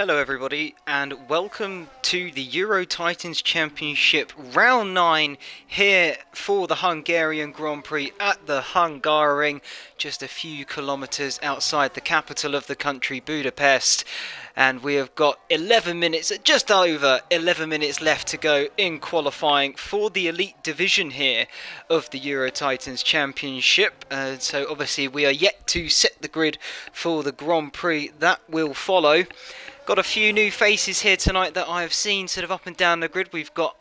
Hello everybody and welcome to the Euro Titans Championship Round 9 here for the Hungarian Grand Prix at the Hungaroring, just a few kilometres outside the capital of the country, Budapest. And we have got 11 minutes, just over 11 minutes left to go in qualifying for the elite division here of the Euro Titans Championship. So obviously we are yet to set the grid for the Grand Prix that will follow. Got a few new faces here tonight that I have seen sort of up and down the grid. We've got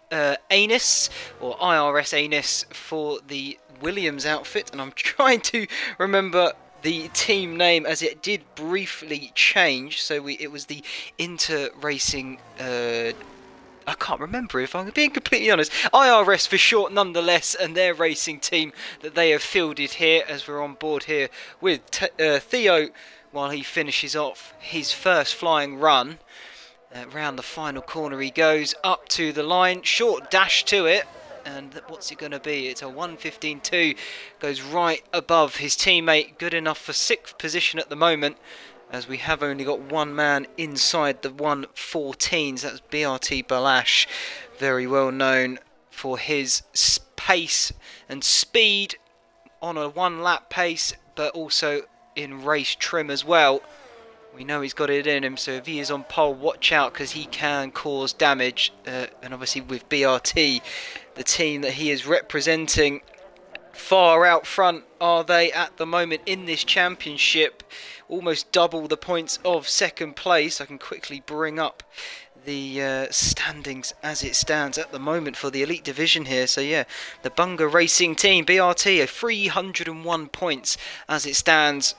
Anus, or IRS Anus, for the Williams outfit. And I'm trying to remember the team name as it did briefly change. So it was the Inter Racing... I can't remember if I'm being completely honest. IRS for short nonetheless, and their racing team that they have fielded here as we're on board here with Theo, while he finishes off his first flying run. Round the final corner he goes, up to the line, short dash to it, and what's it going to be? It's a 1:15.2, goes right above his teammate, good enough for 6th position at the moment, as we have only got one man inside the 1:14s. That's BRT Balash, very well known for his pace and speed on a one-lap pace, but also in race trim as well. We know he's got it in him, so if he is on pole, watch out, because he can cause damage. And obviously with BRT, the team that he is representing, far out front are they at the moment in this championship, almost double the points of second place. I can quickly bring up the standings as it stands at the moment for the elite division here. So yeah, the Bunga Racing team, BRT, 301 points as it stands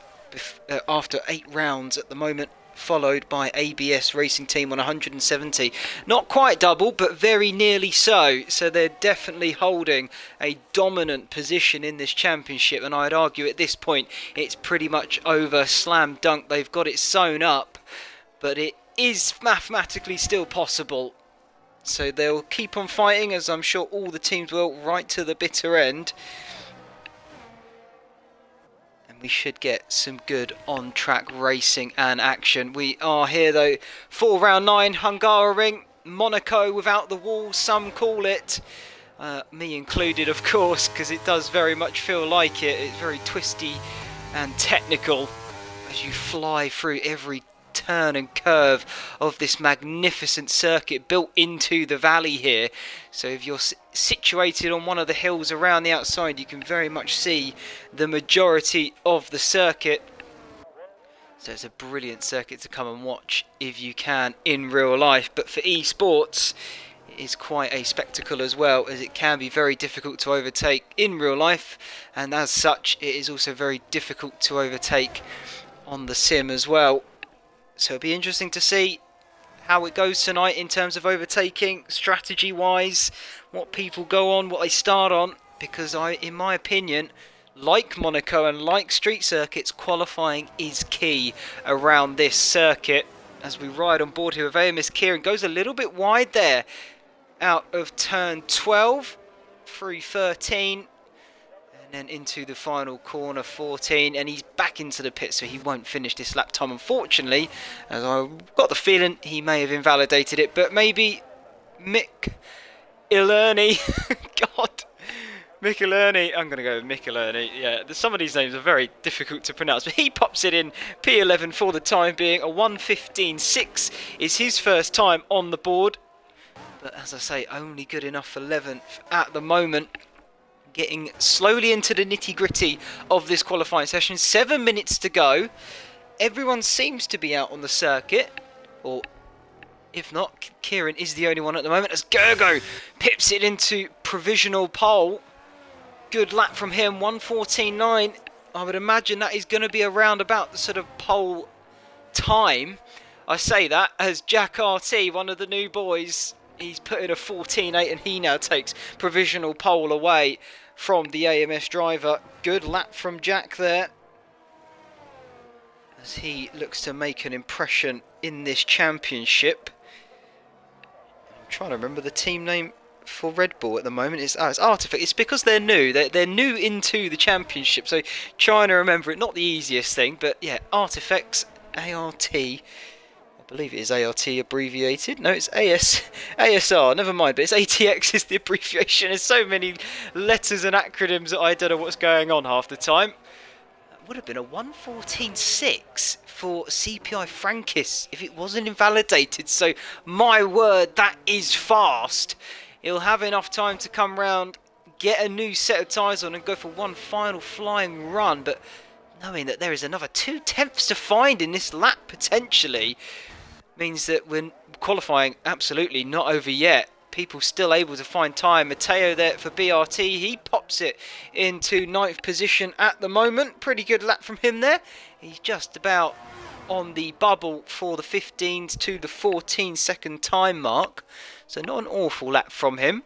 after 8 rounds at the moment, followed by ABS Racing Team on 170. Not quite double, but very nearly so. So they're definitely holding a dominant position in this championship, and I'd argue at this point it's pretty much over, slam dunk. They've got it sewn up, but it is mathematically still possible. So they'll keep on fighting, as I'm sure all the teams will, right to the bitter end. We should get some good on-track racing and action. We are here though for round 9, Hungaroring, Monaco without the walls, some call it. Me included, of course, because it does very much feel like it. It's very twisty and technical as you fly through every turn and curve of this magnificent circuit built into the valley here. So if you're situated on one of the hills around the outside, you can very much see the majority of the circuit. So it's a brilliant circuit to come and watch if you can in real life. But for esports, it is quite a spectacle as well, as it can be very difficult to overtake in real life, and as such it is also very difficult to overtake on the sim as well. So it'll be interesting to see how it goes tonight in terms of overtaking, strategy-wise, what people go on, what they start on, because in my opinion, like Monaco and like street circuits, qualifying is key around this circuit. As we ride on board here with AMS Kieran, goes a little bit wide there out of turn 12 through 13. And then into the final corner, 14, and he's back into the pit, so he won't finish this lap time, unfortunately, as I've got the feeling he may have invalidated it. But maybe Mick Ilerny, God, Mick Ilerny, I'm going to go with Mick Ilerny. Yeah, some of these names are very difficult to pronounce, but he pops it in P11 for the time being. A 1:15.6 is his first time on the board, but as I say, only good enough for 11th at the moment. Getting slowly into the nitty-gritty of this qualifying session. 7 minutes to go. Everyone seems to be out on the circuit, or if not, Kieran is the only one at the moment, as Gergo pips it into provisional pole. Good lap from him, 1:14.9. I would imagine that is going to be around about the sort of pole time. I say that as Jack RT, one of the new boys, he's put in a 14.8 and he now takes provisional pole away from the AMS driver. Good lap from Jack there, as he looks to make an impression in this championship. I'm trying to remember the team name for Red Bull at the moment. It's Artifact. It's because they're new. They're new into the championship, so trying to remember it, not the easiest thing. But yeah, Artifacts, ART. believe it is ART abbreviated. No, it's ASR, never mind, but it's ATX is the abbreviation. There's so many letters and acronyms that I don't know what's going on half the time. That would have been a 1:14.6 for CPI Frankis if it wasn't invalidated. So, my word, that is fast. He'll have enough time to come round, get a new set of tyres on and go for one final flying run. But knowing that there is another 2/10 to find in this lap potentially means that when qualifying absolutely not over yet. People still able to find time. Matteo there for BRT. He pops it into 9th position at the moment. Pretty good lap from him there. He's just about on the bubble for the 15s to the 14-second time mark. So not an awful lap from him.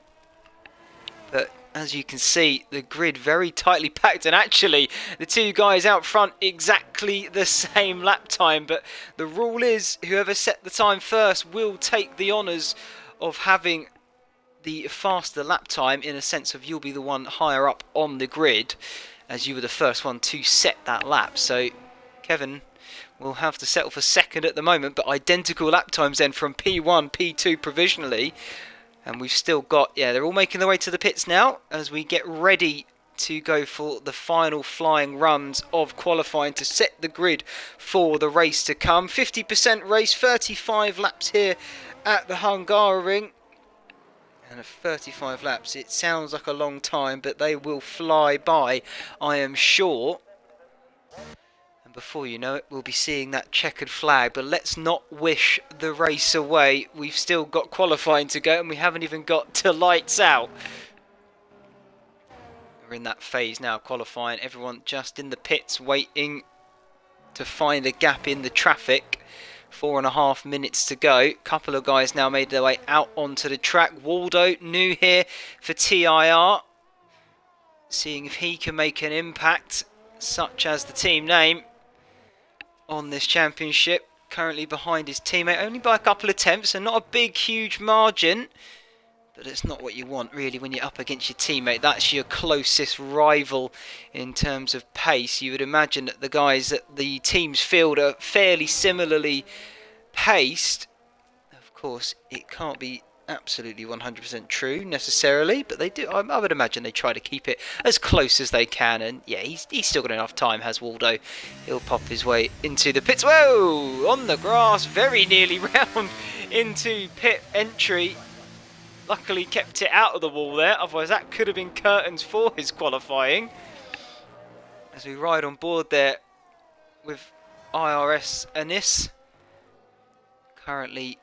But as you can see, the grid very tightly packed, and actually the two guys out front exactly the same lap time. But the rule is whoever set the time first will take the honours of having the faster lap time, in a sense of you'll be the one higher up on the grid as you were the first one to set that lap. So Kevin will have to settle for second at the moment, but identical lap times then from P1, P2 provisionally. And we've still got, yeah, they're all making their way to the pits now as we get ready to go for the final flying runs of qualifying to set the grid for the race to come. 50% race, 35 laps here at the Hungarian. And 35 laps, it sounds like a long time, but they will fly by, I am sure. And before you know it, we'll be seeing that checkered flag. But let's not wish the race away. We've still got qualifying to go, and we haven't even got to lights out. We're in that phase now, qualifying. Everyone just in the pits waiting to find a gap in the traffic. 4.5 minutes to go. Couple of guys now made their way out onto the track. Waldo, new here for TIR. Seeing if he can make an impact, such as the team name, on this championship. Currently behind his teammate, only by a couple of tenths, and not a big, huge margin. But it's not what you want, really, when you're up against your teammate. That's your closest rival in terms of pace. You would imagine that the guys at the team's field are fairly similarly paced. Of course, it can't be absolutely 100% true necessarily, but they do. I would imagine they try to keep it as close as they can. And yeah, he's still got enough time, has Waldo. He'll pop his way into the pits. Whoa! On the grass, very nearly round into pit entry. Luckily kept it out of the wall there, otherwise that could have been curtains for his qualifying. As we ride on board there with IRS Anis. Currently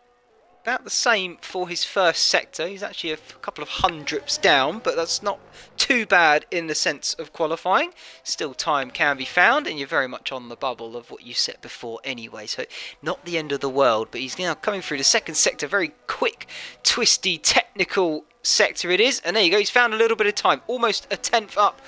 about the same for his first sector. He's actually a couple of hundredths down, but that's not too bad in the sense of qualifying. Still time can be found, and you're very much on the bubble of what you set before anyway, so not the end of the world. But he's now coming through the second sector, very quick, twisty, technical sector it is, and there you go, he's found a little bit of time, almost a tenth up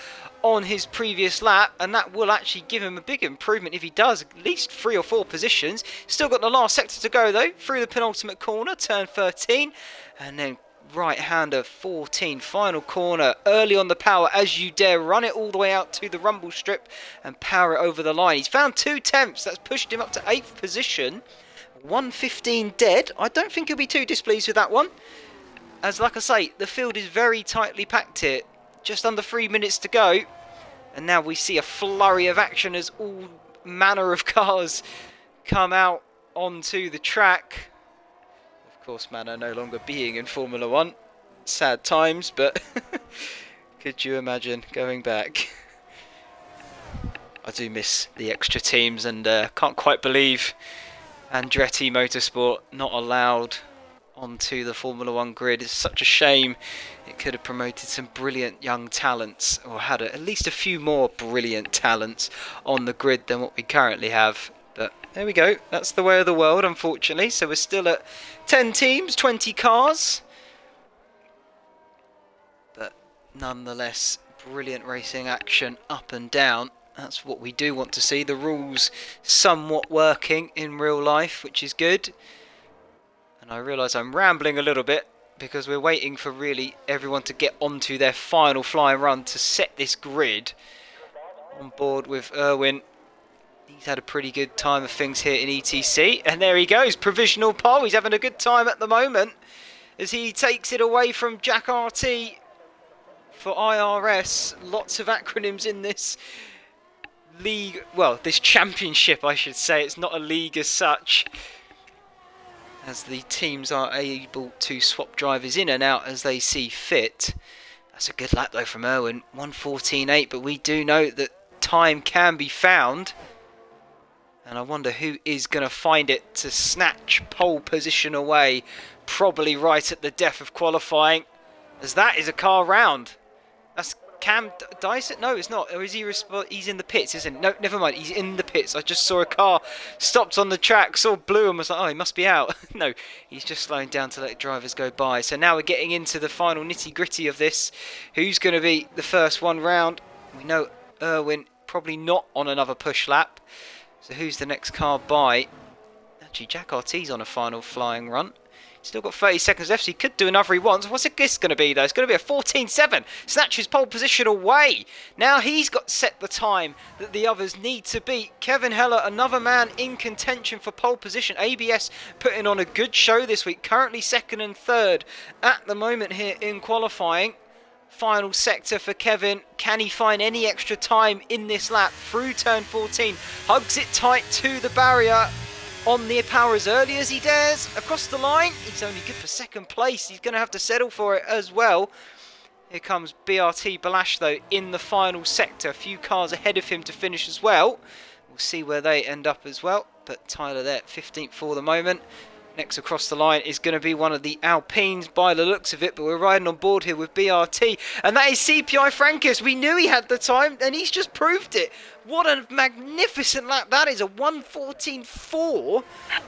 on his previous lap, and that will actually give him a big improvement if he does at least 3 or 4 positions. Still got the last sector to go though, through the penultimate corner, turn 13, and then right-hander 14, final corner, early on the power as you dare, run it all the way out to the rumble strip and power it over the line. He's found 2 tenths, that's pushed him up to 8th position, 1:15 dead. I don't think he'll be too displeased with that one, as like I say, the field is very tightly packed here. Just under 3 minutes to go, and now we see a flurry of action as all manner of cars come out onto the track. Of course, Manor no longer being in Formula 1. Sad times, but could you imagine going back? I do miss the extra teams, and can't quite believe Andretti Motorsport not allowed onto the Formula 1 grid. It's such a shame. It could have promoted some brilliant young talents, or had at least a few more brilliant talents on the grid than what we currently have. But there we go, that's the way of the world, unfortunately. So we're still at 10 teams, 20 cars, but nonetheless brilliant racing action up and down. That's what we do want to see, the rules somewhat working in real life, which is good. And I realise I'm rambling a little bit because we're waiting for really everyone to get onto their final flying run to set this grid. On board with Erwin. He's had a pretty good time of things here in ETC. And there he goes, provisional pole. He's having a good time at the moment as he takes it away from Jack RT for IRS. Lots of acronyms in this league. Well, this championship, I should say. It's not a league as such, as the teams are able to swap drivers in and out as they see fit. That's a good lap though from Erwin, 1:14.8, but we do know that time can be found. And I wonder who is going to find it to snatch pole position away, probably right at the death of qualifying, as that is a car round. That's Cam Dyson? No, it's not. Or is he? He's in the pits, isn't it? No, never mind. He's in the pits. I just saw a car stopped on the track, saw blue, and was like, oh, he must be out. No, he's just slowing down to let drivers go by. So now we're getting into the final nitty-gritty of this. Who's going to be the first one round? We know Erwin probably not on another push lap. So who's the next car by? Actually, Jack RT's on a final flying run. Still got 30 seconds left, so he could do another he wants. What's this going to be, though? It's going to be a 14.7. Snatches pole position away. Now he's got set the time that the others need to beat. Kevin Heller, another man in contention for pole position. ABS putting on a good show this week. Currently second and third at the moment here in qualifying. Final sector for Kevin. Can he find any extra time in this lap through turn 14? Hugs it tight to the barrier. On the power as early as he dares. Across the line. He's only good for second place. He's going to have to settle for it as well. Here comes BRT Balash, though, in the final sector. A few cars ahead of him to finish as well. We'll see where they end up as well. But Tyler there, 15th for the moment. Next across the line is going to be one of the Alpines by the looks of it, but we're riding on board here with BRT, and that is CPI Frankis. We knew he had the time, and he's just proved it. What a magnificent lap that is, a 1:14.4,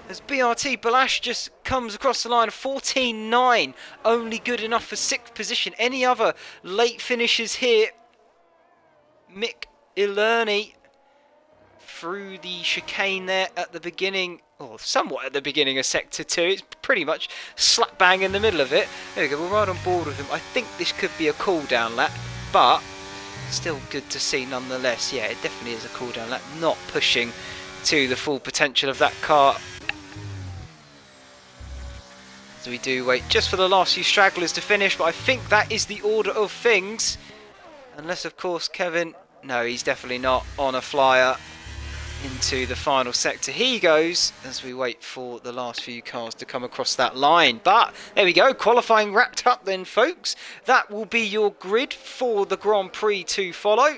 as BRT Balash just comes across the line, 14.9, only good enough for 6th position. Any other late finishes here? Mick Ilerny through the chicane there at the beginning, or somewhat at the beginning of Sector 2. It's pretty much slap bang in the middle of it. There we go, we're right on board with him. I think this could be a cool down lap, but still good to see nonetheless. Yeah, it definitely is a cool down lap, not pushing to the full potential of that car. So we do wait just for the last few stragglers to finish, but I think that is the order of things. Unless, of course, Kevin... No, he's definitely not on a flyer into the final sector. He goes as we wait for the last few cars to come across that line. But there we go, qualifying wrapped up then, folks. That will be your grid for the Grand Prix to follow.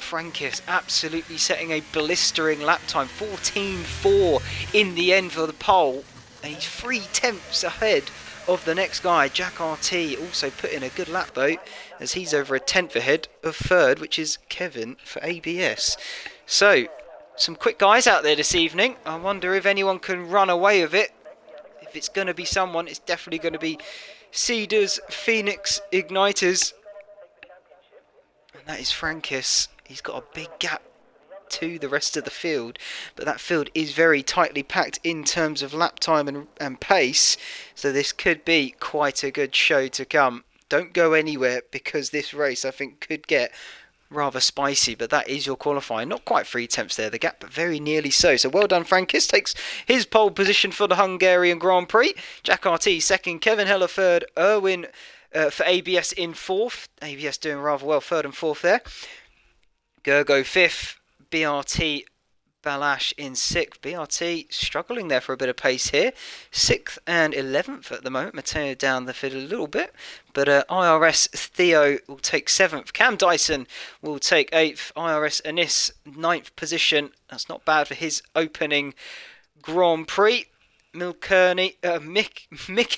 Frankis absolutely setting a blistering lap time, 14.4 in the end for the pole. And he's 3/10 ahead of the next guy. Jack RT also put in a good lap though, as he's over a 10th ahead of third, which is Kevin for ABS. So some quick guys out there this evening. I wonder if anyone can run away with it. If it's going to be someone, it's definitely going to be Cedars, Phoenix, Igniters. And that is Frankis. He's got a big gap to the rest of the field, but that field is very tightly packed in terms of lap time and pace, so this could be quite a good show to come. Don't go anywhere, because this race I think could get rather spicy, but that is your qualifying. Not quite 3/10 there, the gap, but very nearly so. So well done, Frankis. Takes his pole position for the Hungarian Grand Prix. Jack RT second, Kevin Heller third, Erwin for ABS in fourth. ABS doing rather well, third and fourth there. Gergo fifth, BRT Balash in sixth. BRT struggling there for a bit of pace here. 6th and 11th at the moment. Matteo down the field a little bit. But IRS Theo will take 7th. Cam Dyson will take 8th. IRS Anis 9th position. That's not bad for his opening Grand Prix. Mick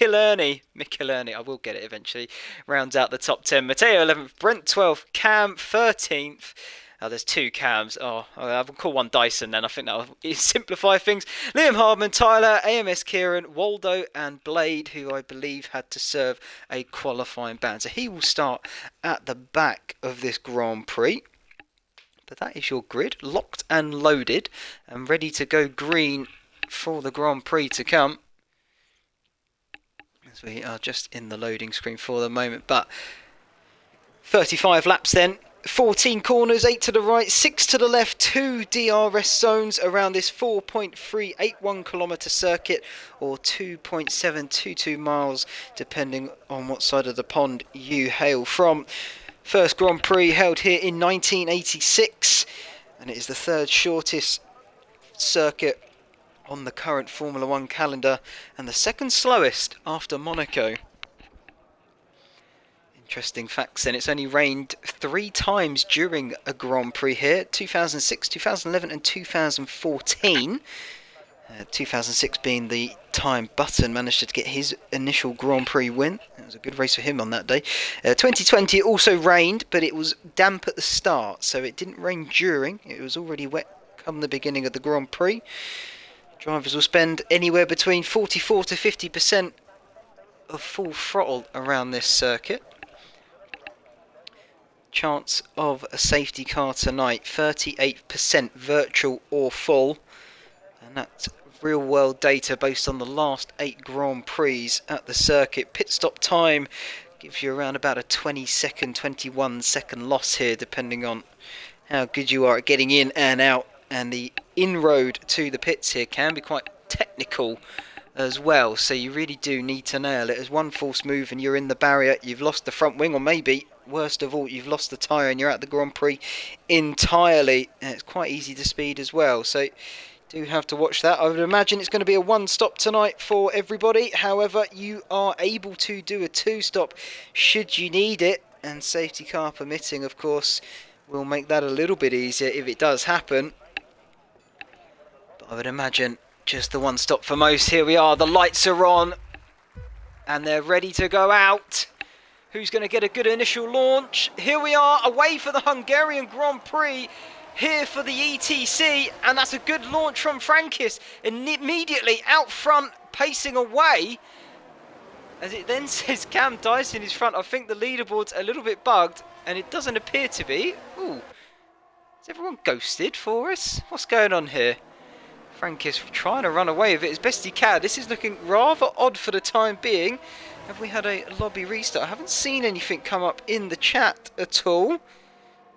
Ilerny, I will get it eventually, rounds out the top 10. Matteo 11th. Brent 12th. Cam 13th. Oh, there's two Cams. Oh, I'll call one Dyson then. I think that'll simplify things. Liam Hardman, Tyler, AMS Kieran, Waldo and Blade, who I believe had to serve a qualifying ban. So he will start at the back of this Grand Prix. But that is your grid, locked and loaded and ready to go green for the Grand Prix to come. As we are just in the loading screen for the moment. But 35 laps then. 14 corners, 8 to the right, 6 to the left, 2 DRS zones around this 4.381 kilometre circuit, or 2.722 miles, depending on what side of the pond you hail from. First Grand Prix held here in 1986, and it is the third shortest circuit on the current Formula 1 calendar, and the second slowest after Monaco. Interesting facts then, it's only rained 3 times during a Grand Prix here, 2006, 2011 and 2014. 2006 being the time Button managed to get his initial Grand Prix win. It was a good race for him on that day. 2020 it also rained, but it was damp at the start, so it didn't rain during. It was already wet come the beginning of the Grand Prix. Drivers will spend anywhere between 44 to 50% of full throttle around this circuit. Chance of a safety car tonight, 38% virtual or full, and that's real world data based on the last 8 Grand Prix at the circuit. Pit stop time gives you around about a 21 second loss here, depending on how good you are at getting in and out, and the inroad to the pits here can be quite technical as well, so you really do need to nail it. As one false move and you're in the barrier, you've lost the front wing, or maybe worst of all, you've lost the tyre and you're at the Grand Prix entirely. And it's quite easy to speed as well, so do have to watch that. I would imagine it's going to be a 1-stop tonight for everybody. However, you are able to do a 2-stop should you need it, and safety car permitting, of course, will make that a little bit easier if it does happen. But I would imagine just the 1-stop for most. Here we are, the lights are on and they're ready to go out. Who's going to get a good initial launch? Here we are, away for the Hungarian Grand Prix, here for the ETC, and that's a good launch from Frankis, and immediately out front, pacing away. As it then says Cam Dyson is front. I think the leaderboard's a little bit bugged, and it doesn't appear to be. Ooh, is everyone ghosted for us? What's going on here? Frank is trying to run away with it as best he can. This is looking rather odd for the time being. Have we had a lobby restart? I haven't seen anything come up in the chat at all.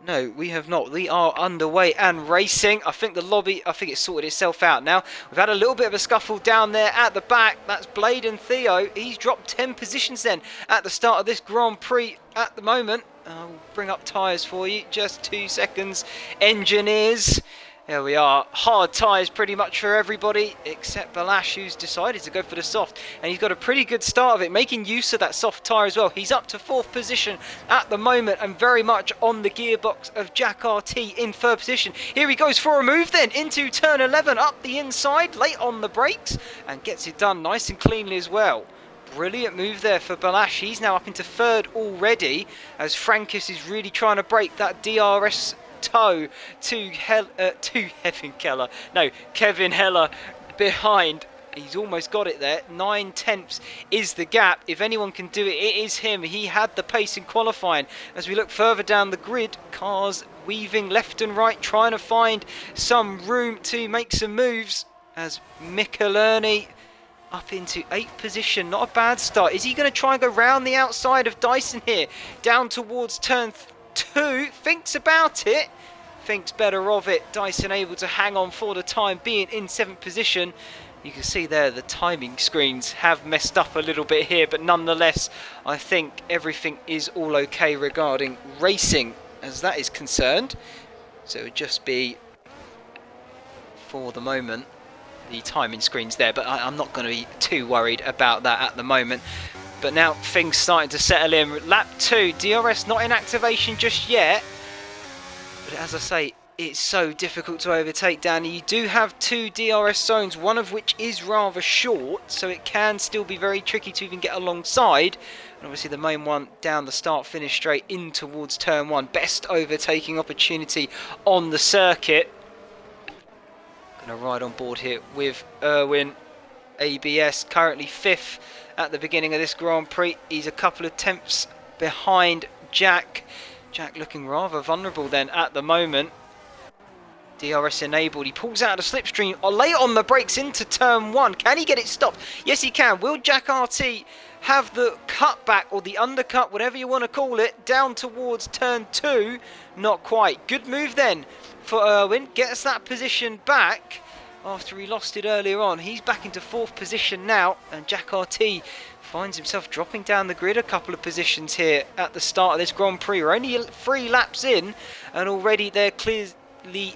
No, we have not. We are underway and racing. I think the lobby, it's sorted itself out now. We've had a little bit of a scuffle down there at the back. That's Blade and Theo. He's dropped 10 positions then at the start of this Grand Prix at the moment. I'll bring up tyres for you. Just 2 seconds. Engineers. There we are, hard tyres pretty much for everybody except Balash, who's decided to go for the soft, and he's got a pretty good start of it, making use of that soft tyre as well. He's up to 4th position at the moment and very much on the gearbox of Jack RT in 3rd position. Here he goes for a move then into turn 11, up the inside, late on the brakes, and gets it done nice and cleanly as well. Brilliant move there for Balash. He's now up into 3rd already, as Frankis is really trying to break that DRS toe to Kevin Heller behind. He's almost got it there. 9/10 is the gap. If anyone can do it, it is him. He had the pace in qualifying. As we look further down the grid, cars weaving left and right, trying to find some room to make some moves, as Michelini up into 8th position. Not a bad start. Is he going to try and go round the outside of Dyson here, down towards turn 2? Thinks about it, thinks better of it. Dyson able to hang on for the time being in 7th position. You can see there the timing screens have messed up a little bit here, but nonetheless I think everything is all okay regarding racing as that is concerned. So it would just be, for the moment, the timing screens there, but I'm not going to be too worried about that at the moment. But now things starting to settle in. Lap 2, DRS not in activation just yet. But as I say, it's so difficult to overtake, Danny. You do have 2 DRS zones, one of which is rather short, so it can still be very tricky to even get alongside. And obviously the main one down the start-finish straight in towards turn 1. Best overtaking opportunity on the circuit. Going to ride on board here with Erwin. ABS currently 5th at the beginning of this Grand Prix. He's a couple of tenths behind Jack. Jack looking rather vulnerable then at the moment. DRS enabled. He pulls out of the slipstream. Late on the brakes into turn 1. Can he get it stopped? Yes, he can. Will Jack RT have the cutback or the undercut, whatever you want to call it, down towards turn 2? Not quite. Good move then for Irwin. Gets that position back after he lost it earlier on. He's back into 4th position now, and Jack RT finds himself dropping down the grid a couple of positions here at the start of this Grand Prix. We're only 3 laps in, and already there clearly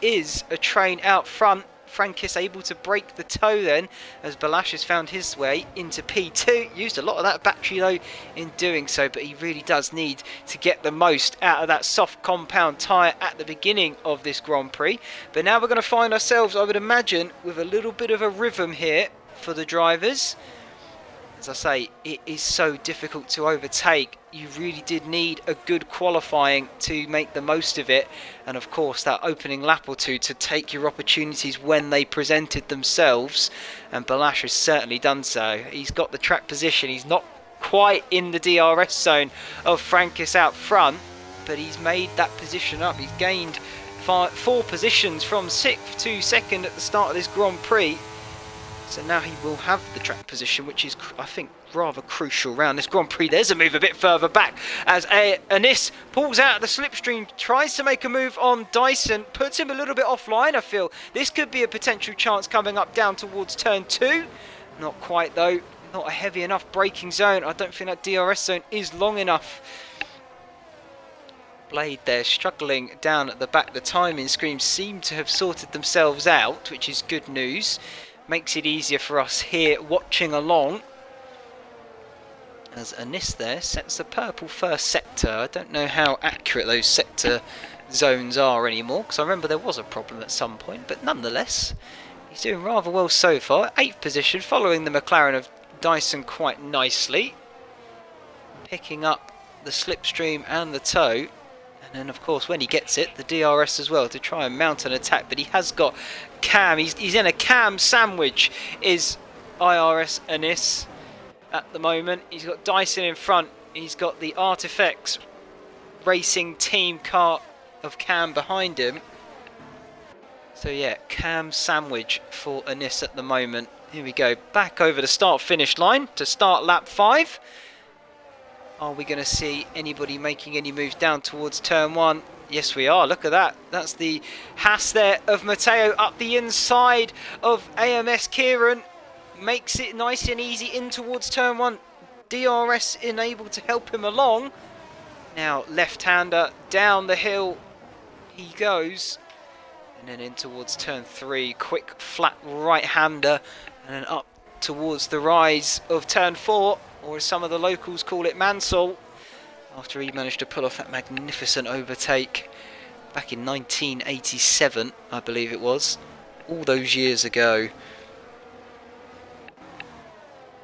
is a train out front. Frankis able to break the toe then, as Balash has found his way into P2. Used a lot of that battery though in doing so, but he really does need to get the most out of that soft compound tyre at the beginning of this Grand Prix. But now we're going to find ourselves, I would imagine, with a little bit of a rhythm here for the drivers. As I say, it is so difficult to overtake. You really did need a good qualifying to make the most of it, and of course that opening lap or two to take your opportunities when they presented themselves, and Balash has certainly done so. He's got the track position. He's not quite in the DRS zone of Frankis out front, but he's made that position up. He's gained 4 positions from 6th to 2nd at the start of this Grand Prix. So now he will have the track position, which is, I think, rather crucial around this Grand Prix. There's a move a bit further back as Anis pulls out of the slipstream, tries to make a move on Dyson, puts him a little bit offline, I feel. This could be a potential chance coming up down towards turn 2. Not quite, though. Not a heavy enough braking zone. I don't think that DRS zone is long enough. Blade there struggling down at the back. The timing screens seem to have sorted themselves out, which is good news. Makes it easier for us here watching along, as Anis there sets the purple first sector. I don't know how accurate those sector zones are anymore, because I remember there was a problem at some point, but nonetheless he's doing rather well so far. 8th position, following the McLaren of Dyson quite nicely, picking up the slipstream and the toe. And then, of course, when he gets it, the DRS as well to try and mount an attack. But he has got cam. He's in a cam sandwich, is IRS Anis at the moment. He's got Dyson in front. He's got the Artifacts Racing team car of Cam behind him. So, yeah, cam sandwich for Anis at the moment. Here we go. Back over the start-finish line to start lap 5. Are we going to see anybody making any moves down towards turn 1? Yes, we are. Look at that. That's the Haas there of Matteo up the inside of AMS Kieran. Makes it nice and easy in towards turn 1. DRS enabled to help him along. Now, left-hander down the hill he goes. And then in towards turn 3. Quick, flat right-hander. And then up towards the rise of turn 4. Or as some of the locals call it, Mansell, after he managed to pull off that magnificent overtake back in 1987, I believe it was, all those years ago.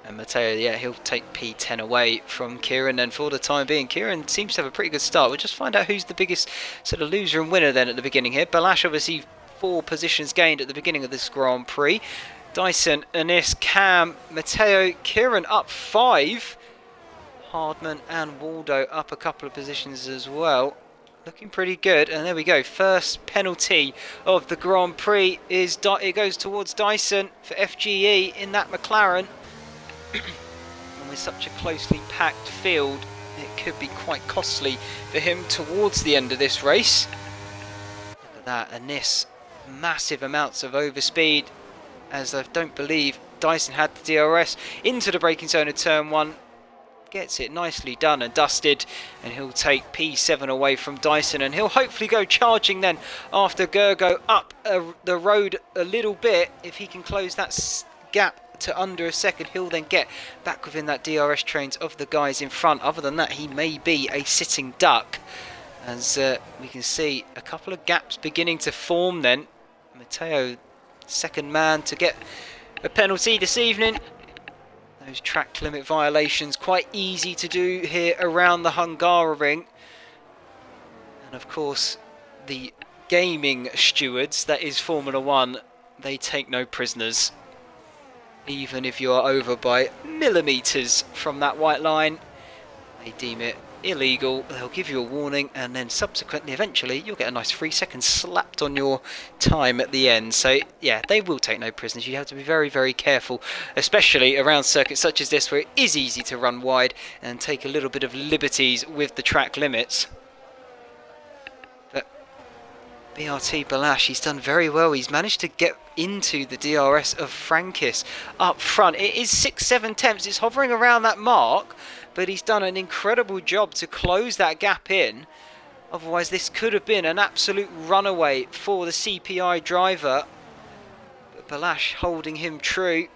And Matteo, yeah, he'll take P10 away from Kieran, and for the time being, Kieran seems to have a pretty good start. We'll just find out who's the biggest sort of loser and winner then at the beginning here. Balash obviously 4 positions gained at the beginning of this Grand Prix. Dyson, Anis, Cam, Matteo, Kieran up 5. Hardman and Waldo up a couple of positions as well. Looking pretty good. And there we go. First penalty of the Grand Prix is it goes towards Dyson for FGE in that McLaren. And with such a closely packed field, it could be quite costly for him towards the end of this race. Look at that. Anis, massive amounts of overspeed, as I don't believe Dyson had the DRS into the braking zone of turn 1. Gets it nicely done and dusted, and he'll take P7 away from Dyson, and he'll hopefully go charging then after Gergo up the road a little bit. If he can close that gap to under a second, he'll then get back within that DRS trains of the guys in front. Other than that, he may be a sitting duck, as we can see a couple of gaps beginning to form then. Matteo, second man to get a penalty this evening. Those track limit violations quite easy to do here around the Hungarian. And of course the gaming stewards, that is Formula 1, they take no prisoners. Even if you are over by millimetres from that white line, they deem it illegal. They'll give you a warning, and then subsequently, eventually, you'll get a nice 3 seconds slapped on your time at the end. So yeah, they will take no prisoners. You have to be very, very careful, especially around circuits such as this, where it is easy to run wide and take a little bit of liberties with the track limits. But BRT Balash, he's done very well. He's managed to get into the DRS of Frankis up front. It is 6-7 tenths. It's hovering around that mark, but he's done an incredible job to close that gap in. Otherwise, this could have been an absolute runaway for the CPI driver. But Balash holding him true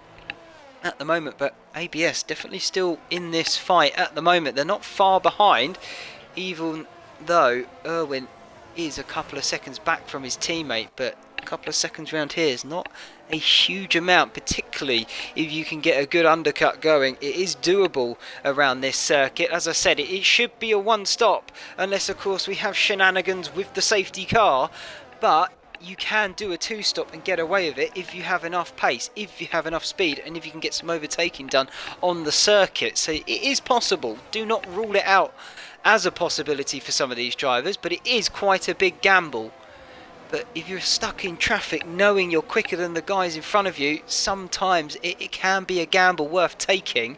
at the moment. But ABS definitely still in this fight at the moment. They're not far behind, even though Irwin is a couple of seconds back from his teammate. But a couple of seconds around here is not a huge amount, particularly if you can get a good undercut going. It is doable around this circuit. As I said, it should be a one stop, unless of course we have shenanigans with the safety car, but you can do a two stop and get away with it if you have enough pace, if you have enough speed, and if you can get some overtaking done on the circuit. So it is possible. Do not rule it out as a possibility for some of these drivers, but it is quite a big gamble. But if you're stuck in traffic knowing you're quicker than the guys in front of you, sometimes it can be a gamble worth taking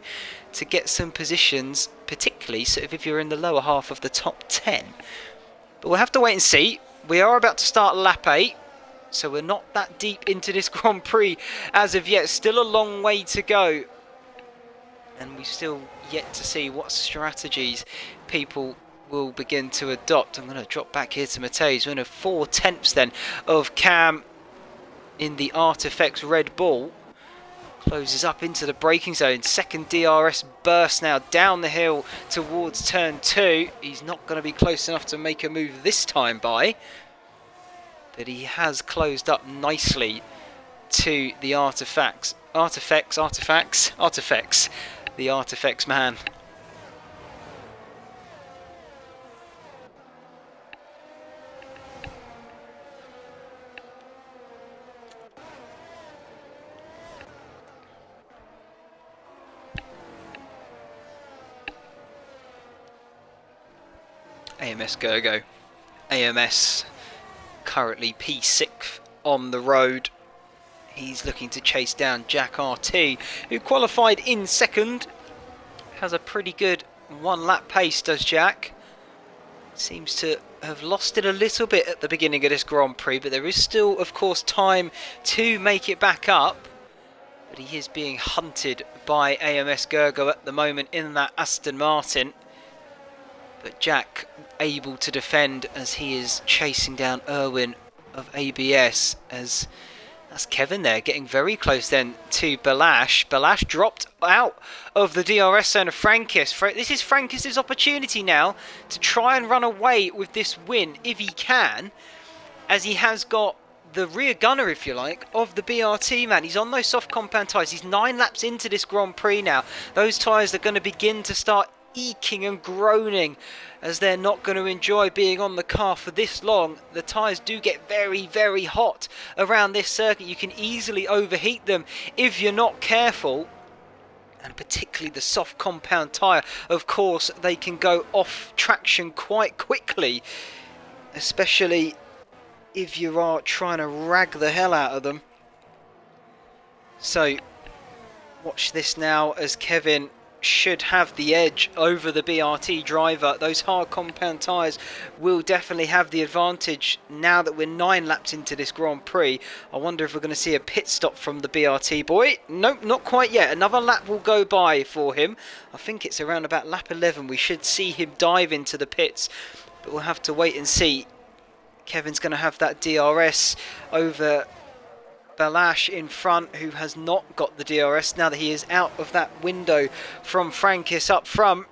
to get some positions, particularly sort of if you're in the lower half of the top 10. But we'll have to wait and see. We are about to start lap 8, so we're not that deep into this Grand Prix as of yet. Still a long way to go, and we've still yet to see what strategies people will begin to adopt. I'm going to drop back here to Mateus. We're in a 4 tenths then of Cam in the Artifacts Red Bull. Closes up into the braking zone. Second DRS burst now down the hill towards turn 2. He's not going to be close enough to make a move this time by, but he has closed up nicely to the Artifacts. Artifacts. The Artifacts man. AMS Gergo. AMS currently P6 on the road. He's looking to chase down Jack RT, who qualified in second. Has a pretty good one lap pace, does Jack. Seems to have lost it a little bit at the beginning of this Grand Prix, but there is still, of course, time to make it back up. But he is being hunted by AMS Gergo at the moment in that Aston Martin. But Jack able to defend as he is chasing down Irwin of ABS, as that's Kevin there getting very close then to Balash. Balash dropped out of the DRS zone of Frankis. This is Frankis' opportunity now to try and run away with this win if he can, as he has got the rear gunner, if you like, of the BRT man. He's on those soft compound tyres. He's 9 laps into this Grand Prix now. Those tyres are going to begin to start eking and groaning, as they're not going to enjoy being on the car for this long. The tyres do get very, very hot around this circuit. You can easily overheat them if you're not careful. And particularly the soft compound tyre, of course, they can go off traction quite quickly, especially if you are trying to rag the hell out of them. So watch this now, as Kevin should have the edge over the BRT driver. Those hard compound tyres will definitely have the advantage now that we're 9 laps into this Grand Prix. I wonder if we're going to see a pit stop from the BRT boy. Nope, not quite yet. Another lap will go by for him. I think it's around about lap 11 we should see him dive into the pits, but we'll have to wait and see. Kevin's going to have that DRS over Balash in front, who has not got the DRS now that he is out of that window from Frankis up front.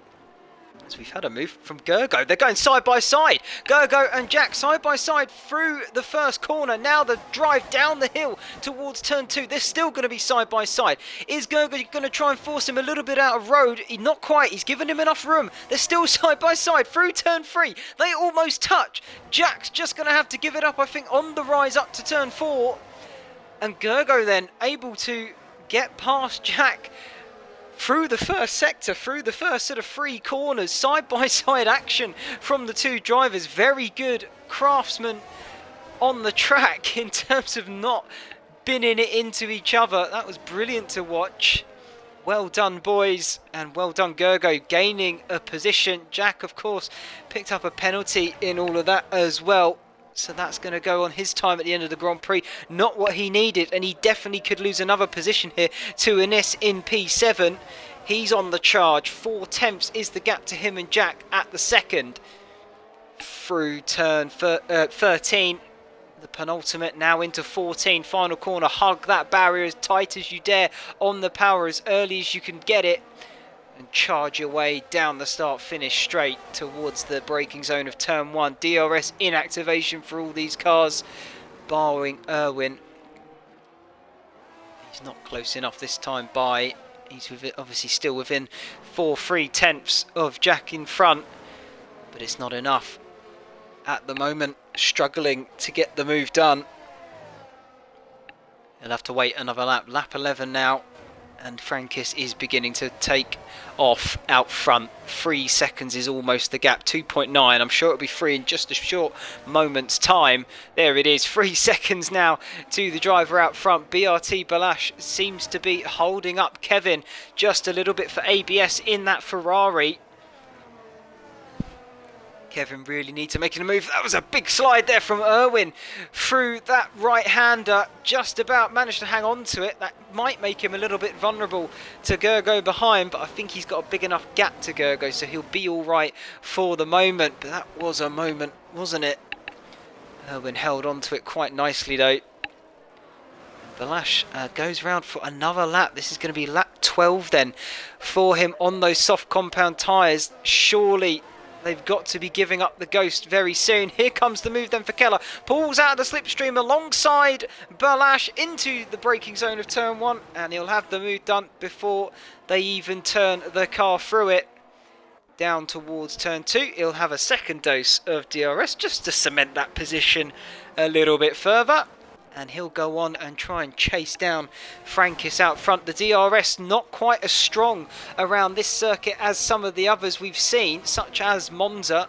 As we've had a move from Gergo. They're going side by side. Gergo and Jack side by side through the first corner. Now the drive down the hill towards turn 2. They're still going to be side by side. Is Gergo going to try and force him a little bit out of road? Not quite. He's given him enough room. They're still side by side through turn 3. They almost touch. Jack's just going to have to give it up, I think, on the rise up to turn 4. And Gergo then able to get past Jack through the first sector, through the first sort of 3 corners, side-by-side action from the 2 drivers. Very good craftsmen on the track in terms of not binning it into each other. That was brilliant to watch. Well done, boys, and well done, Gergo, gaining a position. Jack, of course, picked up a penalty in all of that as well. So that's going to go on his time at the end of the Grand Prix. Not what he needed, and he definitely could lose another position here to Ines in P7. He's on the charge. 4 tenths is the gap to him and Jack at the second. Through turn 13. The penultimate now into 14, final corner. Hug that barrier as tight as you dare on the power as early as you can get it, and charge your way down the start finish straight towards the braking zone of turn 1. DRS in activation for all these cars, barring Irwin. He's not close enough this time by. He's obviously still within 4 tenths of Jack in front, but it's not enough at the moment. Struggling to get the move done. He'll have to wait another lap. Lap 11 now, and Frankis is beginning to take off out front. 3 seconds is almost the gap. 2.9. I'm sure it'll be 3 in just a short moment's time. There it is. 3 seconds now to the driver out front. BRT Balash seems to be holding up Kevin just a little bit for ABS in that Ferrari. Kevin really needs to make a move. That was a big slide there from Irwin through that right-hander. Just about managed to hang on to it. That might make him a little bit vulnerable to Gergo behind, but I think he's got a big enough gap to Gergo, so he'll be all right for the moment. But that was a moment, wasn't it? Irwin held on to it quite nicely, though. Balash goes round for another lap. This is going to be lap 12 then for him on those soft compound tyres. Surely they've got to be giving up the ghost very soon. Here comes the move then for Keller. Pulls out of the slipstream alongside Balash into the braking zone of turn 1. And he'll have the move done before they even turn the car through it. Down towards turn 2. He'll have a second dose of DRS just to cement that position a little bit further. And he'll go on and try and chase down Frankis out front. The DRS not quite as strong around this circuit as some of the others we've seen, such as Monza,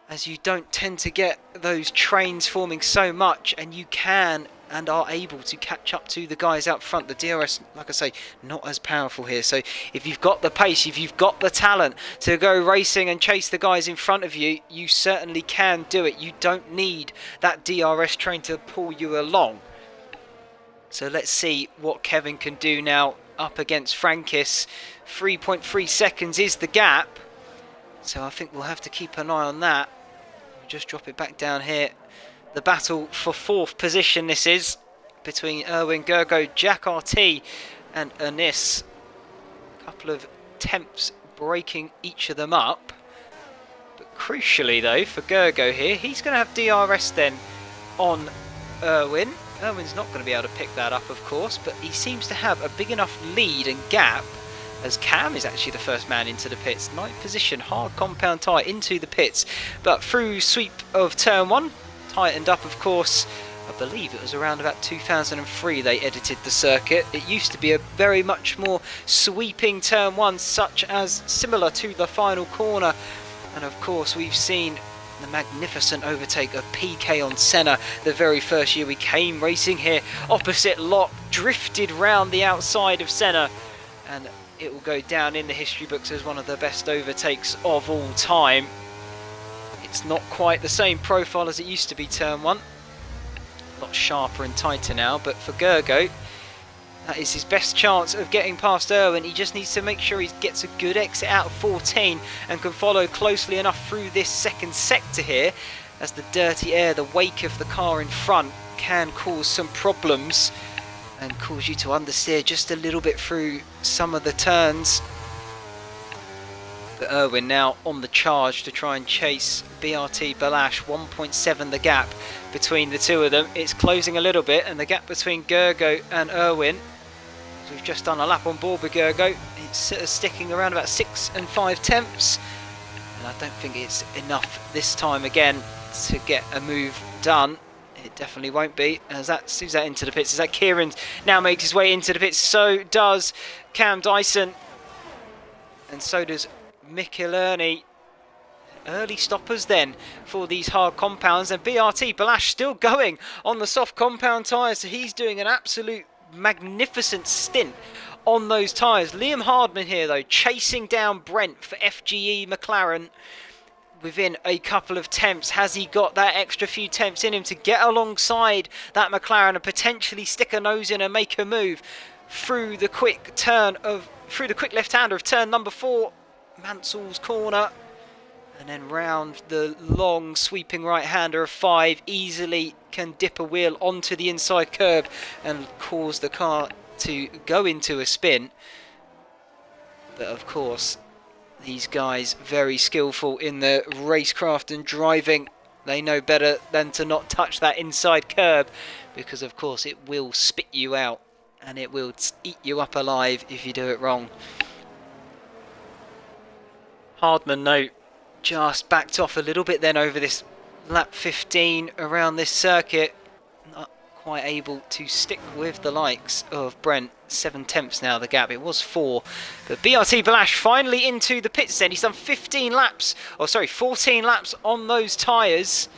as you don't tend to get those trains forming so much, and you can and are able to catch up to the guys out front. The DRS, like I say, not as powerful here. So if you've got the pace, if you've got the talent to go racing and chase the guys in front of you, you certainly can do it. You don't need that DRS train to pull you along. So let's see what Kevin can do now up against Frankis. 3.3 seconds is the gap. So I think we'll have to keep an eye on that. We'll just drop it back down here. The battle for 4th position this is, between Irwin, Gergo, Jack RT and Ernest. A couple of tenths breaking each of them up. But crucially though, for Gergo here, he's going to have DRS then on Irwin. Irwin's not going to be able to pick that up, of course, but he seems to have a big enough lead and gap, as Cam is actually the first man into the pits. 9th position, hard compound tyre into the pits. But through sweep of turn 1, tightened up, of course. I believe it was around about 2003 they edited the circuit. It used to be a very much more sweeping turn 1, such as similar to the final corner. And of course we've seen the magnificent overtake of PK on Senna the very first year we came racing here. Opposite lock, drifted round the outside of Senna, and it will go down in the history books as one of the best overtakes of all time. It's not quite the same profile as it used to be turn 1. A lot sharper and tighter now, but for Gergo, that is his best chance of getting past Irwin. He just needs to make sure he gets a good exit out of 14 and can follow closely enough through this second sector here, as the dirty air, the wake of the car in front, can cause some problems and cause you to understeer just a little bit through some of the turns. But Irwin now on the charge to try and chase BRT Balash. 1.7 the gap between the two of them. It's closing a little bit, and the gap between Gergo and Irwin, as we've just done a lap on board with Gergo, it's sticking around about 6 and 5 tenths, and I don't think it's enough this time again to get a move done. It definitely won't be. As who's that into the pits? Is that Kieran now makes his way into the pits? So does Cam Dyson. And so does Michelini. Early stoppers then for these hard compounds. And BRT Balash still going on the soft compound tyres. So he's doing an absolute magnificent stint on those tyres. Liam Hardman here though, chasing down Brent for FGE McLaren. Within a couple of temps, has he got that extra few temps in him to get alongside that McLaren and potentially stick a nose in and make a move through the quick left-hander of turn number 4, Mansell's corner, and then round the long sweeping right-hander of 5, easily can dip a wheel onto the inside curb and cause the car to go into a spin. But of course, these guys very skillful in the racecraft and driving. They know better than to not touch that inside curb, because of course it will spit you out and it will eat you up alive if you do it wrong. Hardman, no, just backed off a little bit then over this lap 15 around this circuit. Not quite able to stick with the likes of Brent. 7 tenths now the gap. It was 4. But BRT Balash finally into the pits then. He's done 14 laps on those tyres.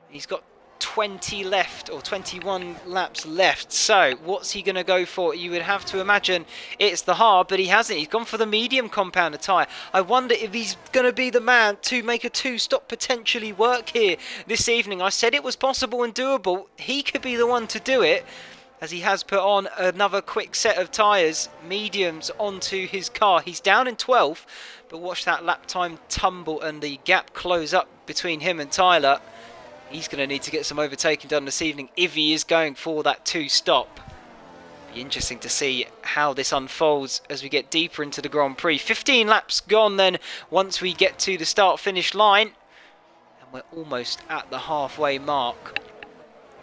He's got 20 left, or 21 laps left. So what's he going to go for? You would have to imagine it's the hard, but he hasn't. He's gone for the medium compounder tyre. I wonder if he's going to be the man to make a 2-stop potentially work here this evening. I said it was possible and doable. He could be the one to do it, as he has put on another quick set of tyres, mediums, onto his car. He's down in 12th, but watch that lap time tumble and the gap close up between him and Tyler. He's going to need to get some overtaking done this evening if he is going for that 2-stop. Be interesting to see how this unfolds as we get deeper into the Grand Prix. 15 laps gone then once we get to the start-finish line. And we're almost at the halfway mark.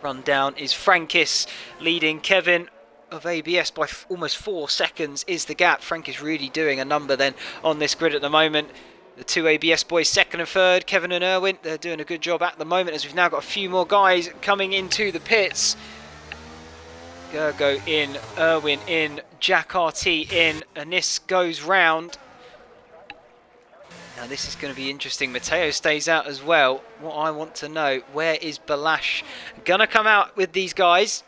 Run down is Frankis leading Kevin of ABS by almost 4 seconds is the gap. Frankis really doing a number then on this grid at the moment. The 2 ABS boys, 2nd and 3rd, Kevin and Erwin, they're doing a good job at the moment, as we've now got a few more guys coming into the pits. Gergo in, Erwin in, Jack RT in, and this goes round. Now this is going to be interesting. Matteo stays out as well. What I want to know, where is Balash going to come out with these guys?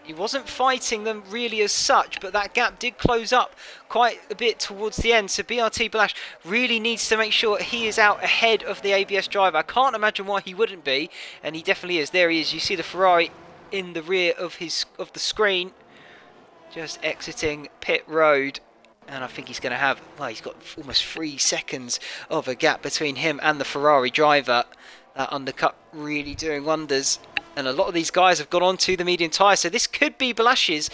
He wasn't fighting them really as such, but that gap did close up quite a bit towards the end. So BRT Balash really needs to make sure he is out ahead of the ABS driver. I can't imagine why he wouldn't be, and he definitely is. There he is. You see the Ferrari in the rear of the screen, just exiting pit road. And I think he's going to have, well, he's got almost 3 seconds of a gap between him and the Ferrari driver. That undercut really doing wonders. And a lot of these guys have gone on to the medium tyre. So this could be Balash's.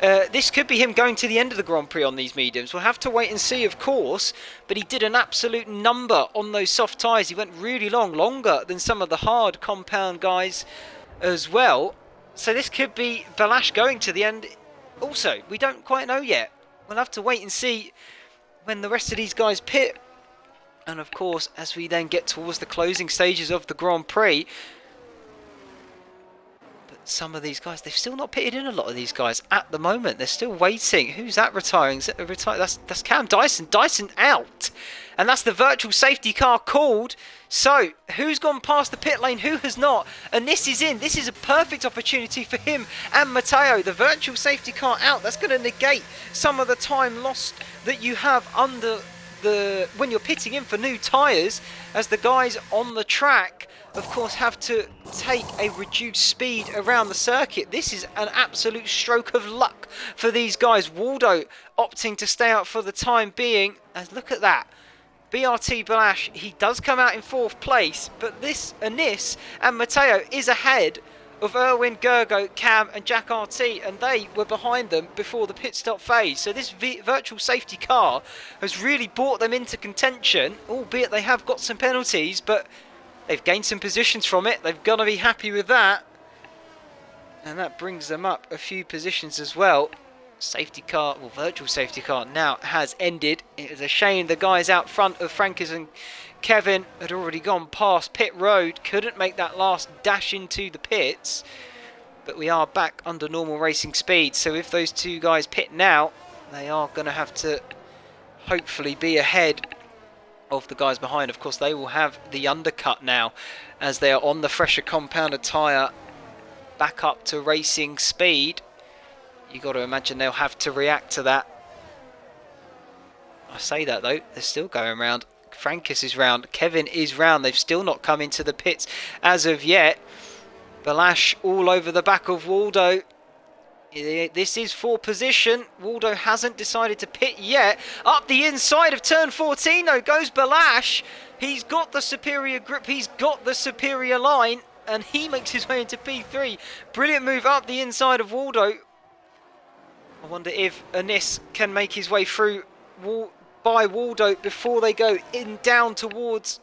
This could be him going to the end of the Grand Prix on these mediums. We'll have to wait and see, of course. But he did an absolute number on those soft tyres. He went really long, longer than some of the hard compound guys as well. So this could be Balash going to the end. Also, we don't quite know yet. We'll have to wait and see when the rest of these guys pit. And of course, as we then get towards the closing stages of the Grand Prix, some of these guys, they've still not pitted in, a lot of these guys at the moment. They're still waiting. Who's that retiring? Is it a that's Cam Dyson. Dyson out. And that's the virtual safety car called. So, who's gone past the pit lane? Who has not? And this is in. This is a perfect opportunity for him and Matteo. The virtual safety car out. That's going to negate some of the time lost that you have under when you're pitting in for new tyres, as the guys on the track of course have to take a reduced speed around the circuit. This is an absolute stroke of luck for these guys. Waldo opting to stay out for the time being, and look at that. BRT Balash, he does come out in 4th place, but this Anis and Matteo is ahead of Erwin, Gergo, Cam and Jack RT, and they were behind them before the pit stop phase. So this virtual safety car has really brought them into contention, albeit they have got some penalties, but they've gained some positions from it. They've got to be happy with that. And that brings them up a few positions as well. Safety car, well, virtual safety car now has ended. It is a shame the guys out front of Frankis and Kevin had already gone past pit road, couldn't make that last dash into the pits. But we are back under normal racing speed, so if those two guys pit now, they are going to have to hopefully be ahead of the guys behind. Of course, they will have the undercut now as they are on the fresher compounded tyre, back up to racing speed. You got to imagine they'll have to react to that. I say that though, they're still going round. Frankis is round, Kevin is round. They've still not come into the pits as of yet. Balash all over the back of Waldo. This is for position. Waldo hasn't decided to pit yet. Up the inside of turn 14 though goes Balash. He's got the superior grip, he's got the superior line, and he makes his way into P3. Brilliant move up the inside of Waldo. I wonder if Anis can make his way through by Waldo before they go in down towards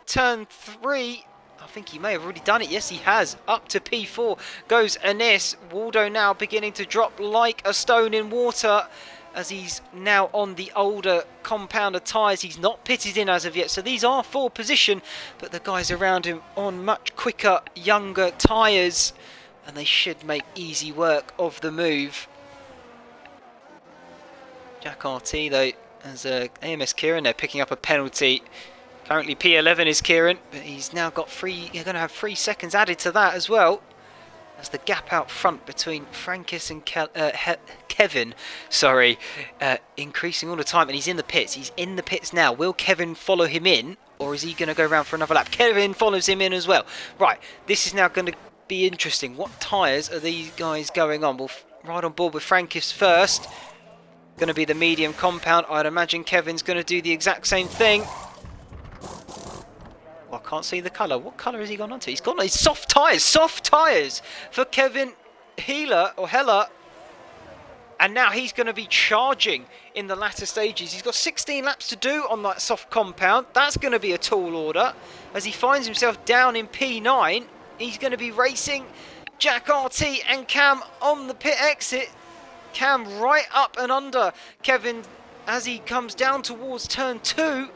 turn 3. I think he may have already done it. Yes, he has. Up to P4 goes Anis. Waldo now beginning to drop like a stone in water as he's now on the older compounder tyres. He's not pitted in as of yet, so these are for position, but the guys around him on much quicker, younger tyres, and they should make easy work of the move. Jack RT though, as AMS Kieran, they're picking up a penalty. Currently P11 is Kieran, but he's now got you're going to have 3 seconds added to that as well. As the gap out front between Frankis and Kevin, increasing all the time, and he's in the pits. He's in the pits now. Will Kevin follow him in, or is he going to go around for another lap? Kevin follows him in as well. Right, this is now going to be interesting. What tyres are these guys going on? We'll ride on board with Frankis first. Going to be the medium compound. I'd imagine Kevin's going to do the exact same thing. I can't see the colour. What colour has he gone on to? He's gone on his soft tyres for Kevin Heller. And now he's going to be charging in the latter stages. He's got 16 laps to do on that soft compound. That's going to be a tall order. As he finds himself down in P9, he's going to be racing Jack RT and Cam on the pit exit. Cam right up and under Kevin as he comes down towards turn 2.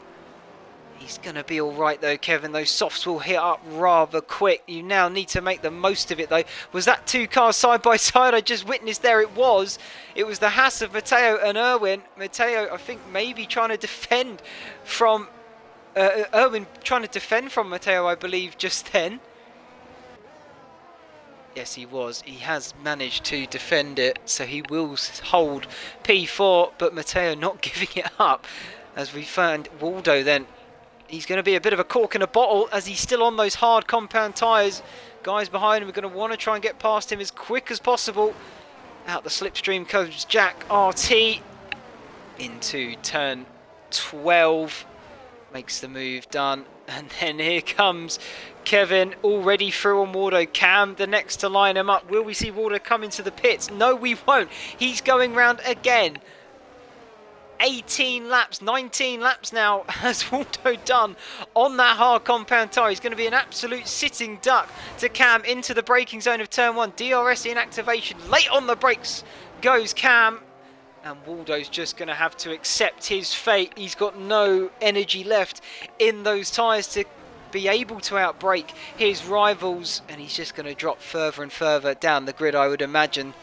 He's going to be all right though, Kevin. Those softs will hit up rather quick. You now need to make the most of it though. Was that 2 cars side by side I just witnessed there? It was. It was the Haas of Matteo and Erwin. Matteo, I think, maybe trying to defend from... Erwin trying to defend from Matteo, I believe, just then. Yes, he was. He has managed to defend it, so he will hold P4, but Matteo not giving it up. As we found Waldo then... He's going to be a bit of a cork in a bottle as he's still on those hard compound tyres. Guys behind him are going to want to try and get past him as quick as possible. Out the slipstream comes Jack RT into turn 12. Makes the move done. And then here comes Kevin already through on Waldo. Cam the next to line him up. Will we see Waldo come into the pits? No, we won't. He's going round again. 18 laps, 19 laps now has Waldo done on that hard compound tyre. He's going to be an absolute sitting duck to Cam into the braking zone of turn 1. DRS in activation. Late on the brakes goes Cam. And Waldo's just going to have to accept his fate. He's got no energy left in those tyres to be able to outbrake his rivals. And he's just going to drop further and further down the grid, I would imagine.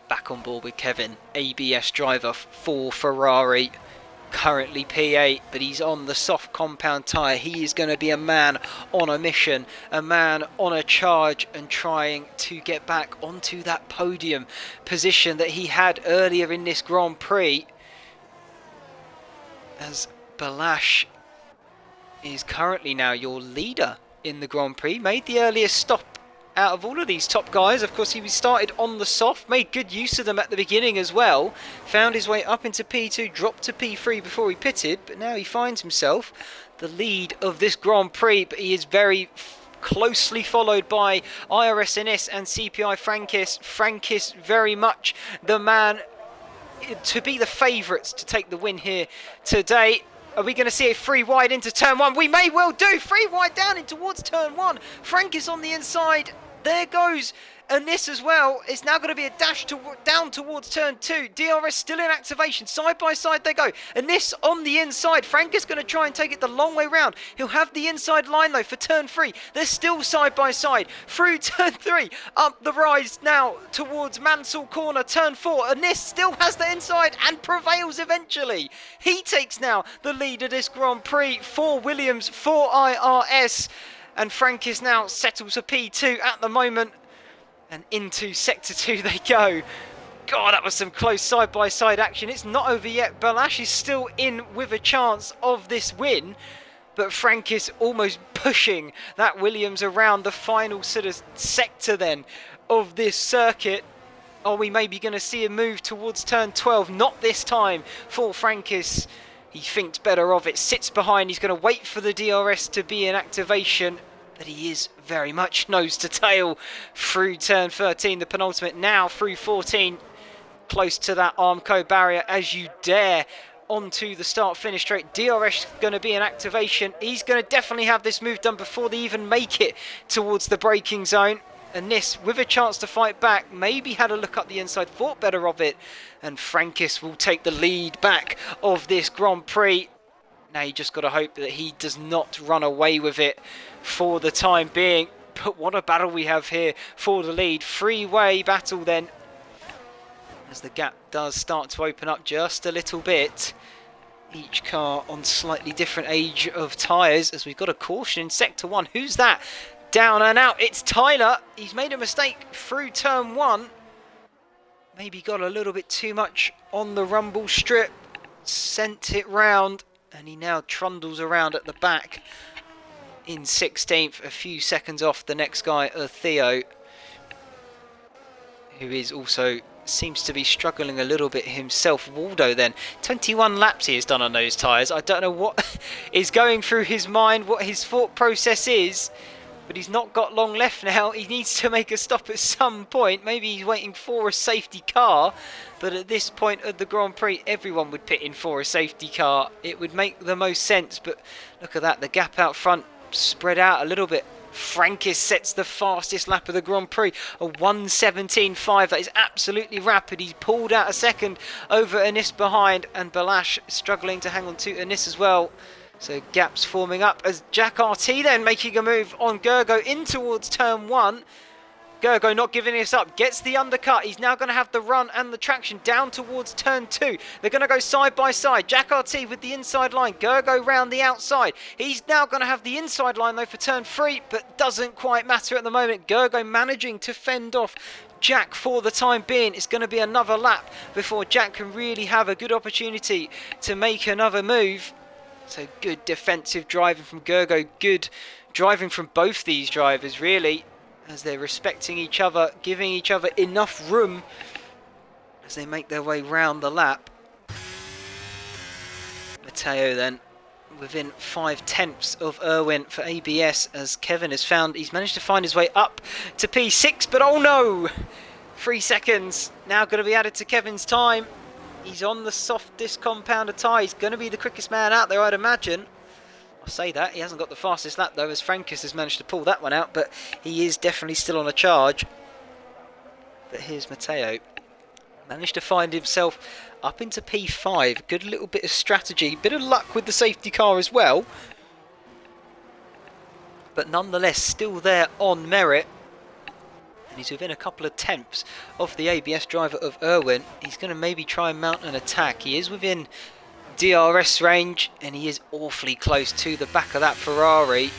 Back on board with Kevin, ABS driver for Ferrari, currently P8, but he's on the soft compound tyre. He is going to be a man on a mission, a man on a charge, and trying to get back onto that podium position that he had earlier in this Grand Prix. As Balash is currently now your leader in the Grand Prix, made the earliest stop out of all of these top guys. Of course, he started on the soft, made good use of them at the beginning as well, found his way up into P2, dropped to P3 before he pitted, but now he finds himself the lead of this Grand Prix, but he is very closely followed by IRS Innes and CPI Frankis. Frankis very much the man to be the favourites to take the win here today. Are we going to see a 3 wide into turn 1? We may well do. 3 wide down in towards turn 1. Frankis on the inside. there goes Anis as well. It's now going to be a dash down towards turn 2. DRS still in activation. Side by side they go. Anis on the inside. Frank is going to try and take it the long way round. He'll have the inside line though for turn 3. They're still side by side. Through turn 3. Up the rise now towards Mansell Corner. Turn 4. Anis still has the inside and prevails eventually. He takes now the lead of this Grand Prix for Williams, for IRS. And Frankis now settles for P2 at the moment. And into Sector 2 they go. God, that was some close side-by-side action. It's not over yet. Balázs is still in with a chance of this win. But Frankis almost pushing that Williams around the final sort of sector then of this circuit. Are we maybe going to see a move towards turn 12? Not this time for Frankis. He thinks better of it. Sits behind. He's going to wait for the DRS to be in activation. But he is very much nose to tail through turn 13, the penultimate, now through 14, close to that Armco barrier as you dare onto the start-finish straight. DRS going to be in activation. He's going to definitely have this move done before they even make it towards the braking zone. And this, with a chance to fight back, maybe had a look up the inside, thought better of it. And Frankis will take the lead back of this Grand Prix. Now you just got to hope that he does not run away with it for the time being. But what a battle we have here for the lead. Three-way battle then, as the gap does start to open up just a little bit. Each car on slightly different age of tyres, as we've got a caution in Sector 1. Who's that? Down and out. It's Tyler. He's made a mistake through turn 1. Maybe got a little bit too much on the rumble strip. Sent it round. And he now trundles around at the back in 16th, a few seconds off the next guy, Theo, who is also seems to be struggling a little bit himself. Waldo then, 21 laps he has done on those tyres. I don't know what is going through his mind, what his thought process is, but he's not got long left now. He needs to make a stop at some point. Maybe he's waiting for a safety car. But at this point of the Grand Prix, everyone would pit in for a safety car. It would make the most sense. But look at that. The gap out front spread out a little bit. Frankis sets the fastest lap of the Grand Prix. A 1:17.5. That is absolutely rapid. He's pulled out a second over Anis behind. And Balázs struggling to hang on to Anis as well. So gaps forming up as Jack RT then making a move on Gergo in towards turn 1. Gergo not giving this up, gets the undercut. He's now going to have the run and the traction down towards turn 2. They're going to go side by side. Jack RT with the inside line. Gergo round the outside. He's now going to have the inside line though for turn 3, but doesn't quite matter at the moment. Gergo managing to fend off Jack for the time being. It's going to be another lap before Jack can really have a good opportunity to make another move. So good defensive driving from Gergo. Good driving from both these drivers really, as they're respecting each other, giving each other enough room as they make their way round the lap. Matteo then within 5/10 of Erwin for ABS, as Kevin has found, he's managed to find his way up to P6, but oh no! 3 seconds now going to be added to Kevin's time. He's on the softest compounder tyre. He's going to be the quickest man out there, I'd imagine. I'll say that. He hasn't got the fastest lap, though, as Frankis has managed to pull that one out. But he is definitely still on a charge. But here's Matteo. Managed to find himself up into P5. Good little bit of strategy. Bit of luck with the safety car as well. But nonetheless, still there on merit. He's within a couple of tenths of the ABS driver of Erwin. He's going to maybe try and mount an attack. He is within DRS range and he is awfully close to the back of that Ferrari.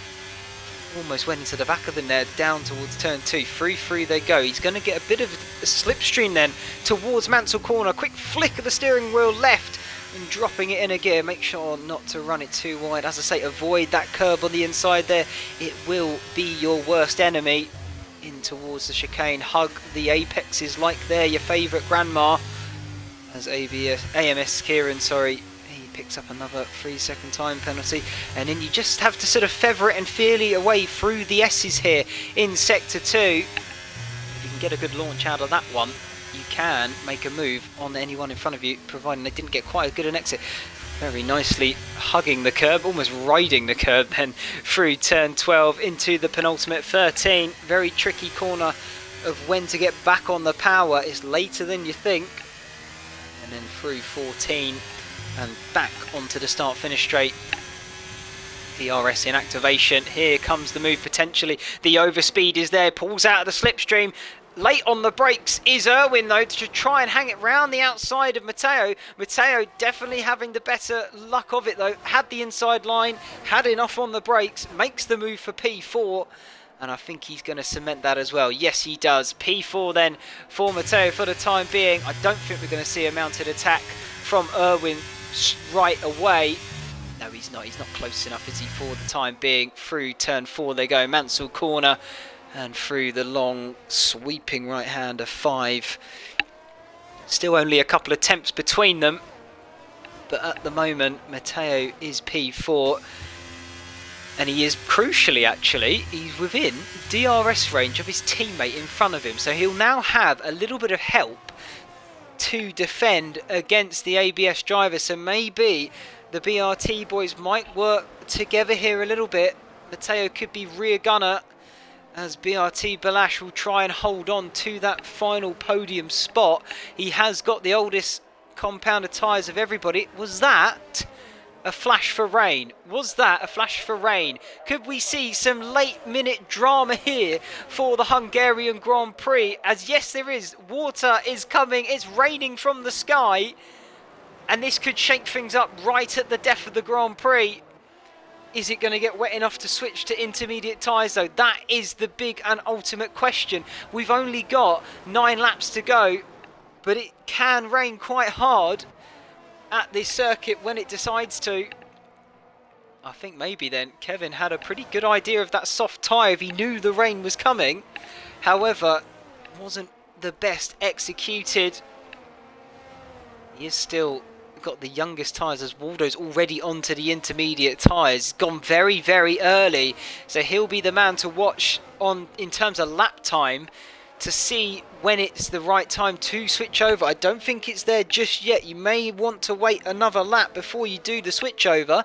Almost went into the back of them there, down towards turn 2. 3-3 they go. He's going to get a bit of a slipstream then towards Mansell Corner. Quick flick of the steering wheel left and dropping it in a gear. Make sure not to run it too wide. As I say, avoid that curb on the inside there. It will be your worst enemy. In towards the chicane, hug the apexes like they're your favourite grandma. As AMS Kieran, he picks up another 3-second time penalty, and then you just have to sort of feather it and feel it away through the S's here in Sector 2. If you can get a good launch out of that one, you can make a move on anyone in front of you, providing they didn't get quite as good an exit. Very nicely hugging the curb, almost riding the curb then through turn 12 into the penultimate 13. Very tricky corner of when to get back on the power. It's later than you think. And then through 14 and back onto the start-finish straight. DRS in activation. Here comes the move potentially. The overspeed is there, pulls out of the slipstream. Late on the brakes is Irwin though to try and hang it round the outside of Matteo. Matteo definitely having the better luck of it though. Had the inside line, had enough on the brakes, makes the move for P4. And I think he's going to cement that as well. Yes, he does. P4 then for Matteo for the time being. I don't think we're going to see a mounted attack from Irwin right away. No, he's not. He's not close enough, is he, for the time being? Through turn 4 they go. Mansell corner. And through the long sweeping right hand of 5. Still only a couple of attempts between them. But at the moment, Matteo is P4. And he is, crucially actually, he's within DRS range of his teammate in front of him. So he'll now have a little bit of help to defend against the ABS driver. So maybe the BRT boys might work together here a little bit. Matteo could be rear gunner, as BRT Balash will try and hold on to that final podium spot. He has got the oldest compound of tyres of everybody. Was that a flash for rain? Was that a flash for rain? Could we see some late minute drama here for the Hungarian Grand Prix? As yes, there is. Water is coming. It's raining from the sky. And this could shake things up right at the death of the Grand Prix. Is it going to get wet enough to switch to intermediate tyres though? That is the big and ultimate question. We've only got 9 laps to go, but it can rain quite hard at this circuit when it decides to. I think maybe then Kevin had a pretty good idea of that soft tyre if he knew the rain was coming. However, wasn't the best executed. He is still got the youngest tyres, as Waldo's already onto the intermediate tyres. Gone very, very early, so he'll be the man to watch on in terms of lap time to see when it's the right time to switch over. I don't think it's there just yet. You may want to wait another lap before you do the switch over,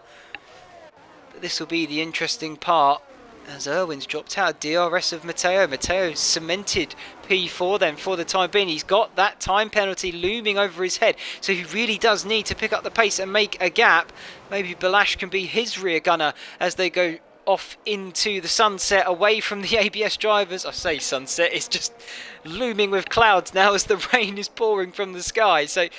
but this will be the interesting part. As Irwin's dropped out, DRS of Matteo. Matteo's cemented P4 then for the time being. He's got that time penalty looming over his head, so he really does need to pick up the pace and make a gap. Maybe Balash can be his rear gunner as they go off into the sunset away from the ABS drivers. I say sunset, it's just looming with clouds now as the rain is pouring from the sky. So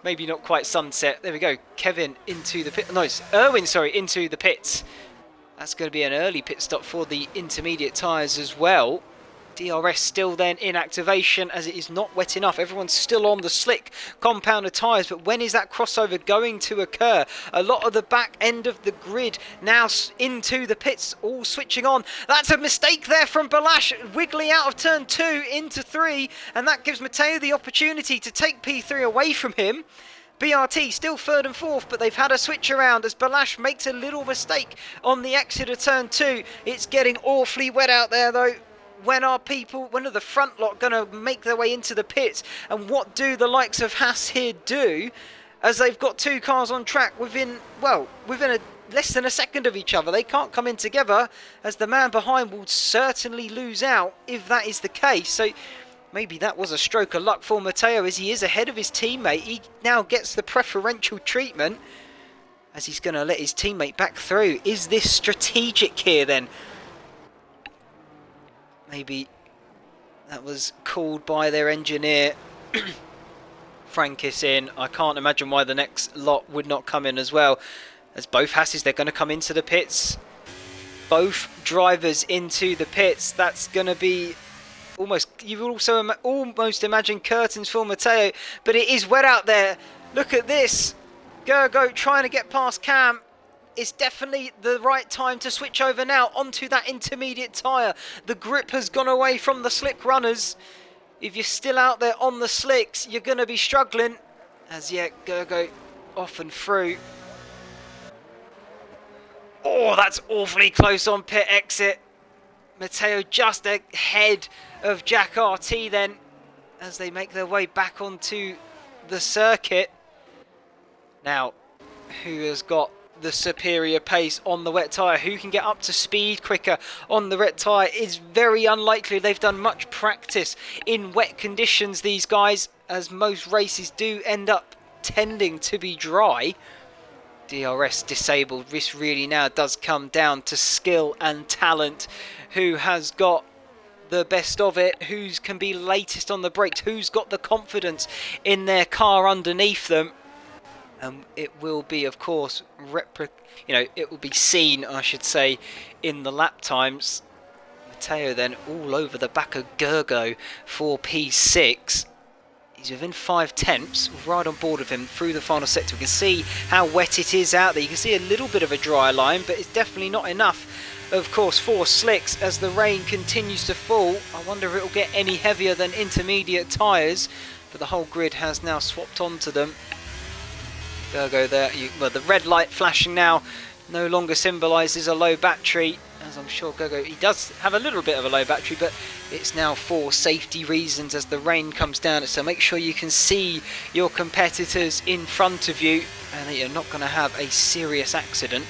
maybe not quite sunset. There we go. Kevin into the pit. No, it's Irwin, sorry, into the pits. That's going to be an early pit stop for the intermediate tyres as well. DRS still then in activation as it is not wet enough. Everyone's still on the slick compound of tyres, but when is that crossover going to occur? A lot of the back end of the grid now into the pits, all switching on. That's a mistake there from Balash, wiggling out of turn 2 into 3, and that gives Matteo the opportunity to take P3 away from him. BRT still 3rd and 4th, but they've had a switch around as Balash makes a little mistake on the exit of turn 2. It's getting awfully wet out there though. When are the front lot going to make their way into the pits? And what do the likes of Haas here do as they've got 2 cars on track within less than a second of each other? They can't come in together as the man behind will certainly lose out if that is the case. So maybe that was a stroke of luck for Matteo as he is ahead of his teammate. He now gets the preferential treatment as he's going to let his teammate back through. Is this strategic here then? Maybe that was called by their engineer. Frankis in. I can't imagine why the next lot would not come in as well. As both Hasses, they're going to come into the pits. Both drivers into the pits. That's going to be almost, you also almost imagine curtains for Matteo, but it is wet out there. Look at this. Gergo trying to get past Cam. It's definitely the right time to switch over now onto that intermediate tyre. The grip has gone away from the slick runners. If you're still out there on the slicks, you're going to be struggling. As yet, Gergo off and through. Oh, that's awfully close on pit exit. Matteo just ahead of Jack RT then as they make their way back onto the circuit. Now, who has got the superior pace on the wet tyre. Who can get up to speed quicker on the wet tyre is very unlikely. They've done much practice in wet conditions, these guys, as most races do end up tending to be dry. DRS disabled. This really now does come down to skill and talent. Who has got the best of it? Who can be latest on the brakes? Who's got the confidence in their car underneath them? It will be, of course, it will be seen, I should say, in the lap times. Matteo then all over the back of Gergo for P6. He's within 5/10, right on board of him through the final sector. We can see how wet it is out there. You can see a little bit of a dry line, but it's definitely not enough, of course, for slicks as the rain continues to fall. I wonder if it will get any heavier than intermediate tyres, but the whole grid has now swapped onto them. Gergo there, well, the red light flashing now no longer symbolises a low battery, as I'm sure Gergo, he does have a little bit of a low battery, but it's now for safety reasons as the rain comes down. So make sure you can see your competitors in front of you and that you're not going to have a serious accident.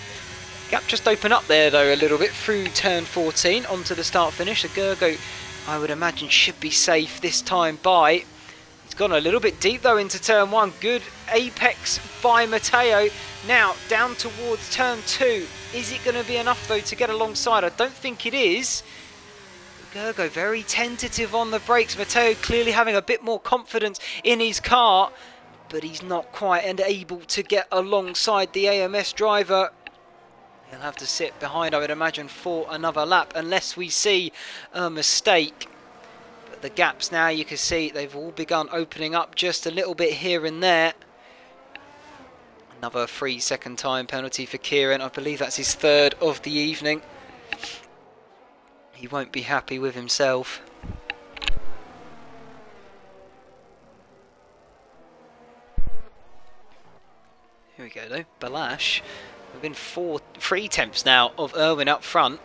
Gap just open up there though a little bit through turn 14 onto the start finish. So Gergo, I would imagine, should be safe this time by. He's gone a little bit deep though into turn 1. Good apex by Matteo. Now down towards turn 2. Is it going to be enough though to get alongside? I don't think it is. Gergo very tentative on the brakes. Matteo clearly having a bit more confidence in his car, but he's not quite able to get alongside the AMS driver. He'll have to sit behind, I would imagine, for another lap unless we see a mistake. The gaps now, you can see they've all begun opening up just a little bit here and there. Another 3-second time penalty for Kieran. I believe that's his third of the evening. He won't be happy with himself. Here we go though, Balash within 3/10 now of Irwin up front.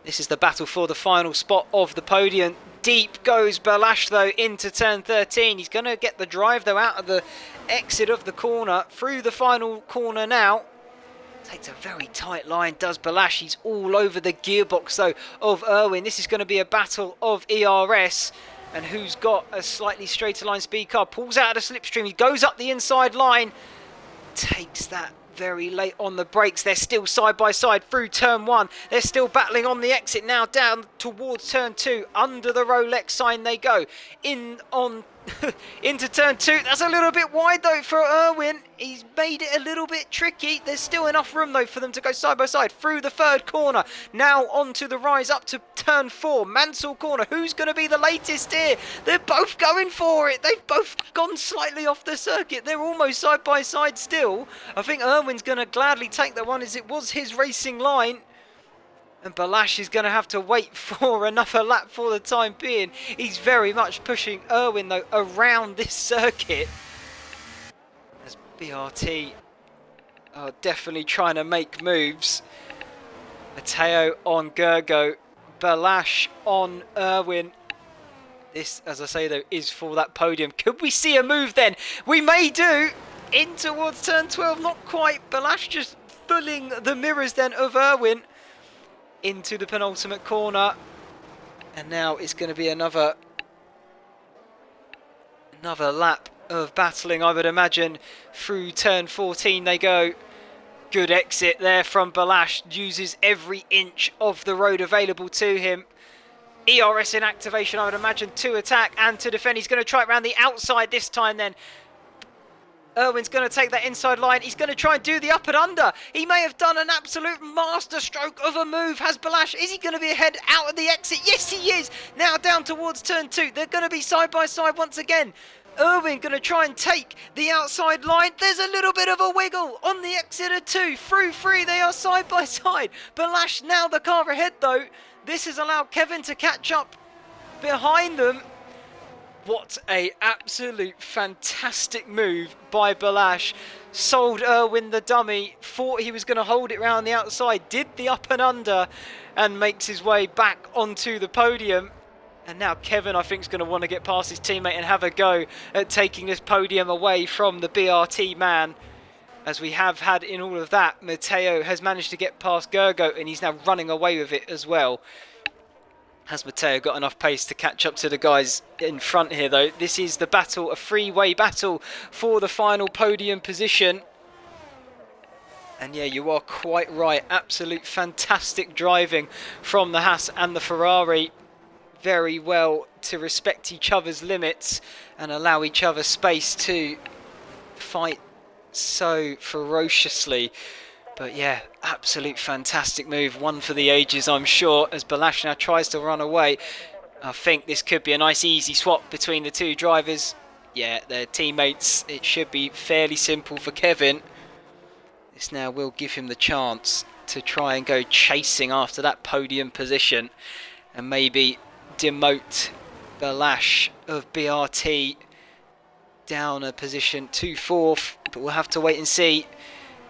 This is the battle for the final spot of the podium. Deep goes Balash though into turn 13. He's going to get the drive though out of the exit of the corner through the final corner now. Takes a very tight line, does Balash. He's all over the gearbox though of Irwin. This is going to be a battle of ERS. And who's got a slightly straighter line speed car. Pulls out of the slipstream. He goes up the inside line. Takes that very late on the brakes. They're still side by side through turn 1. They're still battling on the exit now down towards turn 2. Under the Rolex sign they go. In on into turn 2. That's a little bit wide though for Irwin. He's made it a little bit tricky. There's still enough room though for them to go side by side through the third corner. Now onto the rise up to turn 4. Mansell corner. Who's going to be the latest here? They're both going for it. They've both gone slightly off the circuit. They're almost side by side still. I think Irwin's going to gladly take that one as it was his racing line. And Balash is going to have to wait for another lap for the time being. He's very much pushing Irwin though around this circuit. As BRT are definitely trying to make moves. Matteo on Gergo. Balash on Irwin. This, as I say though, is for that podium. Could we see a move then? We may do. In towards turn 12. Not quite. Balash just fooling the mirrors then of Irwin. Into the penultimate corner, and now it's going to be another lap of battling, I would imagine. Through turn 14 they go. Good exit there from Balash. Uses every inch of the road available to him. ERS in activation, I would imagine, to attack and to defend. He's going to try it around the outside this time then. Irwin's going to take that inside line. He's going to try and do the up and under. He may have done an absolute masterstroke of a move. Has Balash? Is he going to be ahead out of the exit? Yes, he is. Now down towards turn 2. They're going to be side by side once again. Irwin going to try and take the outside line. There's a little bit of a wiggle on the exit of 2. Through 3, they are side by side. Balash now the car ahead though. This has allowed Kevin to catch up behind them. What a absolute fantastic move by Balash. Sold Irwin the dummy, thought he was going to hold it round the outside, did the up and under, and makes his way back onto the podium. And now Kevin, I think, is going to want to get past his teammate and have a go at taking this podium away from the BRT man. as we have had in all of that. Matteo has managed to get past Gergo, and he's now running away with it as well. Has Matteo got enough pace to catch up to the guys in front here, though? This is the battle, a three-way battle for the final podium position. And yeah, you are quite right. Absolute fantastic driving from the Haas and the Ferrari. Very well to respect each other's limits and allow each other space to fight so ferociously. But yeah, absolute fantastic move. One for the ages, I'm sure, as Balázs now tries to run away. I think this could be a nice easy swap between the two drivers. Yeah, they're teammates. It should be fairly simple for Kevin. This now will give him the chance to try and go chasing after that podium position and maybe demote Balázs of BRT down a position to 4th. But we'll have to wait and see.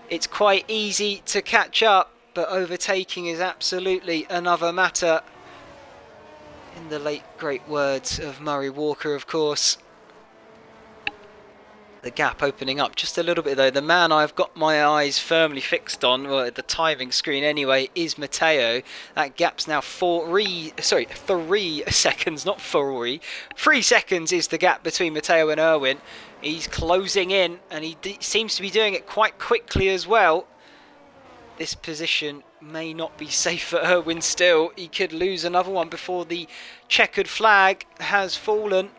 It's quite easy to catch up, but overtaking is absolutely another matter. In the late great words of Murray Walker, of course. The gap opening up just a little bit though. The man I've got my eyes firmly fixed on, well, at the timing screen anyway, is Matteo. That gap's now 3 seconds, not Ferrari. 3 seconds is the gap between Matteo and Erwin. He's closing in, and he seems to be doing it quite quickly as well. This position may not be safe for Erwin still. He could lose another one before the checkered flag has fallen.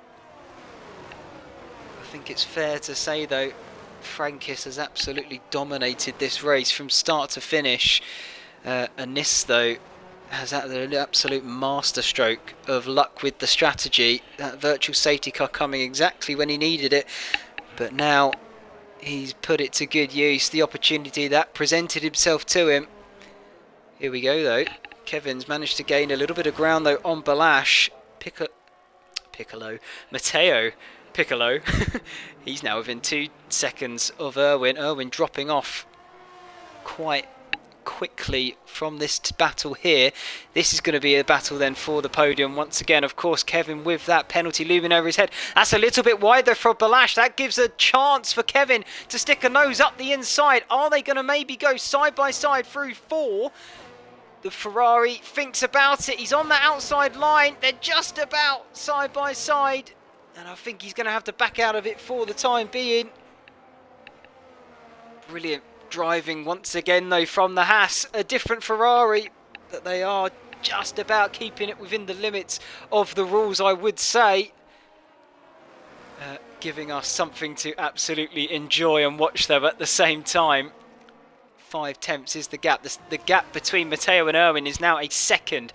I think it's fair to say, though, Frankis has absolutely dominated this race from start to finish. Anis, though, has had an absolute masterstroke of luck with the strategy. That virtual safety car coming exactly when he needed it. But now he's put it to good use. The opportunity that presented itself to him. Here we go, though. Kevin's managed to gain a little bit of ground, though, on Balázs. Matteo Piccolo. He's now within 2 seconds of Erwin. Erwin dropping off quite quickly from this battle here. This is going to be a battle then for the podium once again. Of course, Kevin with that penalty looming over his head. That's a little bit wide though for Balázs. That gives a chance for Kevin to stick a nose up the inside. Are they going to maybe go side by side through 4? The Ferrari thinks about it. He's on the outside line. They're just about side by side. And I think he's going to have to back out of it for the time being. Brilliant driving once again, though, from the Haas. A different Ferrari, but they are just about keeping it within the limits of the rules, I would say. Giving us something to absolutely enjoy and watch, though, at the same time. 5 tenths is the gap. The gap between Matteo and Erwin is now a second.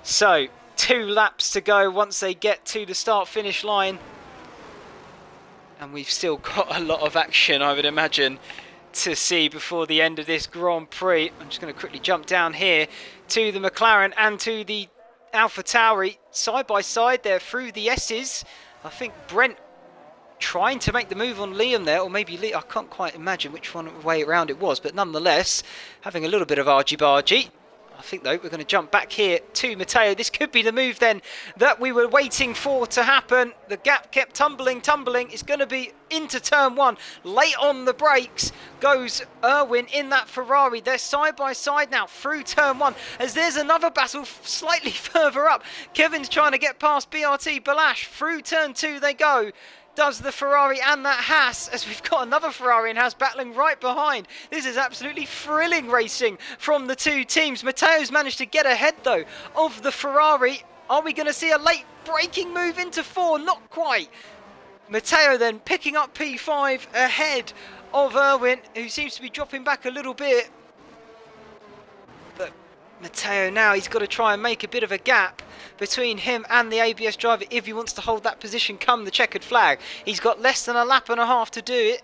So 2 laps to go once they get to the start-finish line. And we've still got a lot of action, I would imagine, to see before the end of this Grand Prix. I'm just going to quickly jump down here to the McLaren and to the AlphaTauri. Side by side there through the S's. I think Brent trying to make the move on Liam there, or maybe Lee, I can't quite imagine which way around it was, but nonetheless, having a little bit of argy-bargy. I think, though, we're going to jump back here to Matteo. This could be the move, then, that we were waiting for to happen. The gap kept tumbling. It's going to be into turn 1. Late on the brakes goes Erwin in that Ferrari. They're side by side now through turn 1, as there's another battle slightly further up. Kevin's trying to get past BRT. Balázs through turn 2 they go. Does the Ferrari and that Haas, as we've got another Ferrari and Haas battling right behind. This is absolutely thrilling racing from the 2 teams. Matteo's managed to get ahead, though, of the Ferrari. Are we going to see a late braking move into 4? Not quite. Matteo then picking up P5 ahead of Erwin, who seems to be dropping back a little bit. But Matteo now, he's got to try and make a bit of a gap between him and the ABS driver if he wants to hold that position come the checkered flag. He's got less than a lap and a half to do it,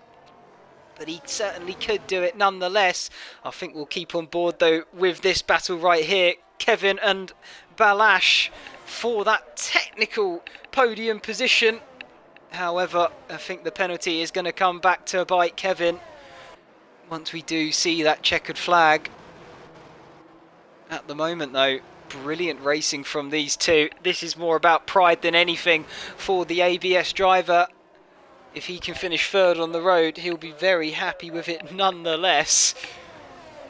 but he certainly could do it nonetheless. I think we'll keep on board, though, with this battle right here. Kevin and Balázs for that technical podium position. However, I think the penalty is going to come back to bite Kevin once we do see that checkered flag. At the moment, though, brilliant racing from these 2. This is more about pride than anything for the ABS driver. if he can finish third on the road, he'll be very happy with it nonetheless.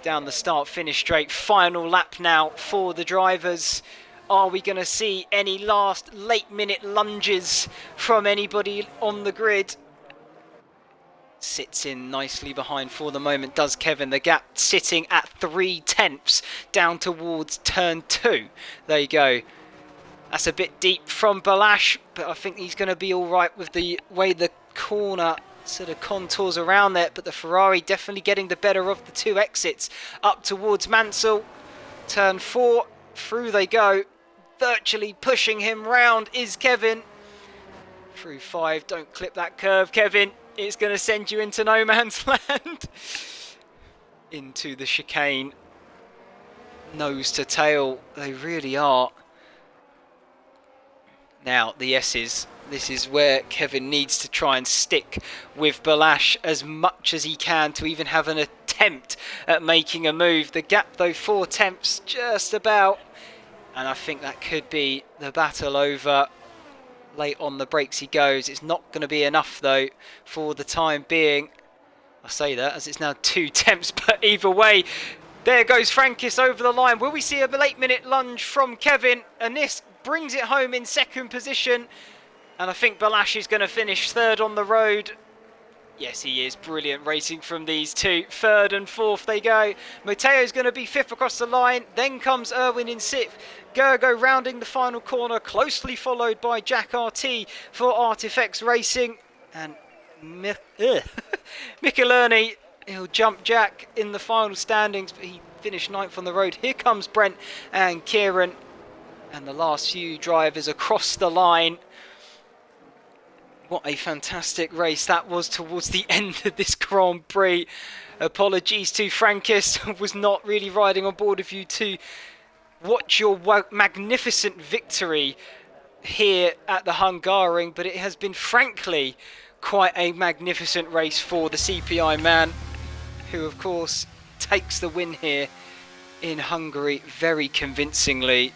Down the start-finish straight. Final lap now for the drivers. Are we going to see any last late-minute lunges from anybody on the grid? Sits in nicely behind for the moment, does Kevin. The gap sitting at 3/10 down towards turn 2. There you go. That's a bit deep from Balash, but I think he's going to be all right with the way the corner sort of contours around there. But the Ferrari definitely getting the better of the two exits up towards Mansell. Turn 4, through they go. Virtually pushing him round is Kevin. Through 5, don't clip that curve, Kevin. It's going to send you into no man's land. Into the chicane. Nose to tail, they really are. Now, the S's. This is where Kevin needs to try and stick with Balash as much as he can to even have an attempt at making a move. The gap, though, 4/10, just about. And I think that could be the battle over. Late on the brakes he goes. It's not going to be enough, though, for the time being. I say that as it's now 2/10, but either way, there goes Frankis over the line. Will we see a late-minute lunge from Kevin? And this brings it home in second position. And I think Balash is going to finish third on the road. Yes, he is. Brilliant racing from these two. Third and fourth they go. Mateo's going to be fifth across the line. Then comes Irwin in sixth. Gergo rounding the final corner, closely followed by Jack RT for Artifex Racing. And Michelini, he'll jump Jack in the final standings, but he finished ninth on the road. Here comes Brent and Kieran. And the last few drivers across the line. What a fantastic race that was towards the end of this Grand Prix. Apologies to Frankis, was not really riding on board with you to watch your magnificent victory here at the Hungarian, but it has been frankly quite a magnificent race for the CPI man, who of course takes the win here in Hungary very convincingly.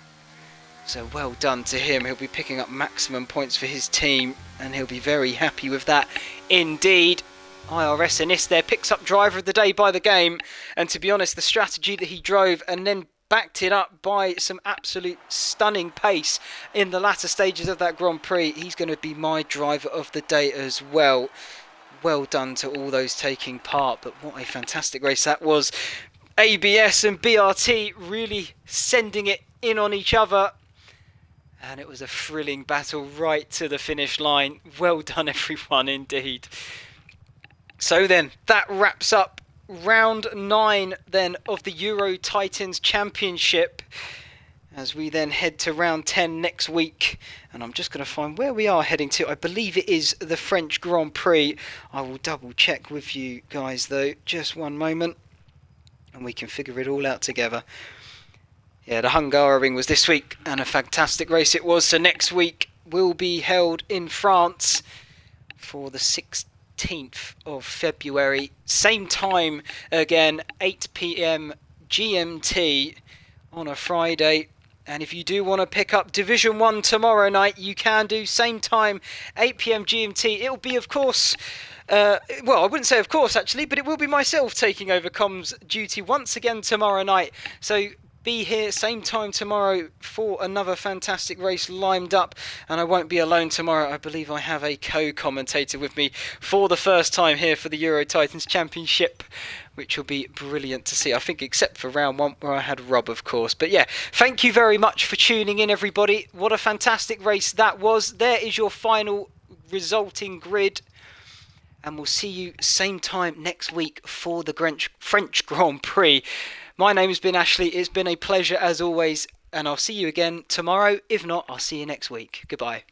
So well done to him. He'll be picking up maximum points for his team and he'll be very happy with that indeed. IRS Ennis there picks up driver of the day by the game, and to be honest, the strategy that he drove and then backed it up by some absolute stunning pace in the latter stages of that Grand Prix, he's going to be my driver of the day as well. Well done to all those taking part, but what a fantastic race that was. ABS and BRT really sending it in on each other. And it was a thrilling battle right to the finish line. Well done, everyone, indeed. So then, that wraps up round 9 then of the Euro Titans Championship. As we then head to round 10 next week. And I'm just going to find where we are heading to. I believe it is the French Grand Prix. I will double check with you guys though. Just one moment. And we can figure it all out together. Yeah, the Hungarian was this week, and a fantastic race it was. So next week will be held in France for the 16th of February. Same time again, 8 PM GMT on a Friday. And if you do want to pick up Division 1 tomorrow night, you can do. Same time, 8 PM GMT. It'll be, of course... well, I wouldn't say of course, actually, but it will be myself taking over comms duty once again tomorrow night. So... be here same time tomorrow for another fantastic race lined up, and I won't be alone tomorrow. I believe I have a co-commentator with me for the first time here for the Euro Titans Championship, which will be brilliant to see, I think, except for round 1 where I had Rob, of course. But yeah, thank you very much for tuning in, everybody. What a fantastic race that was. There is your final resulting grid, and we'll see you same time next week for the French Grand Prix. My name has been Ashley. It's been a pleasure as always, and I'll see you again tomorrow. If not, I'll see you next week. Goodbye.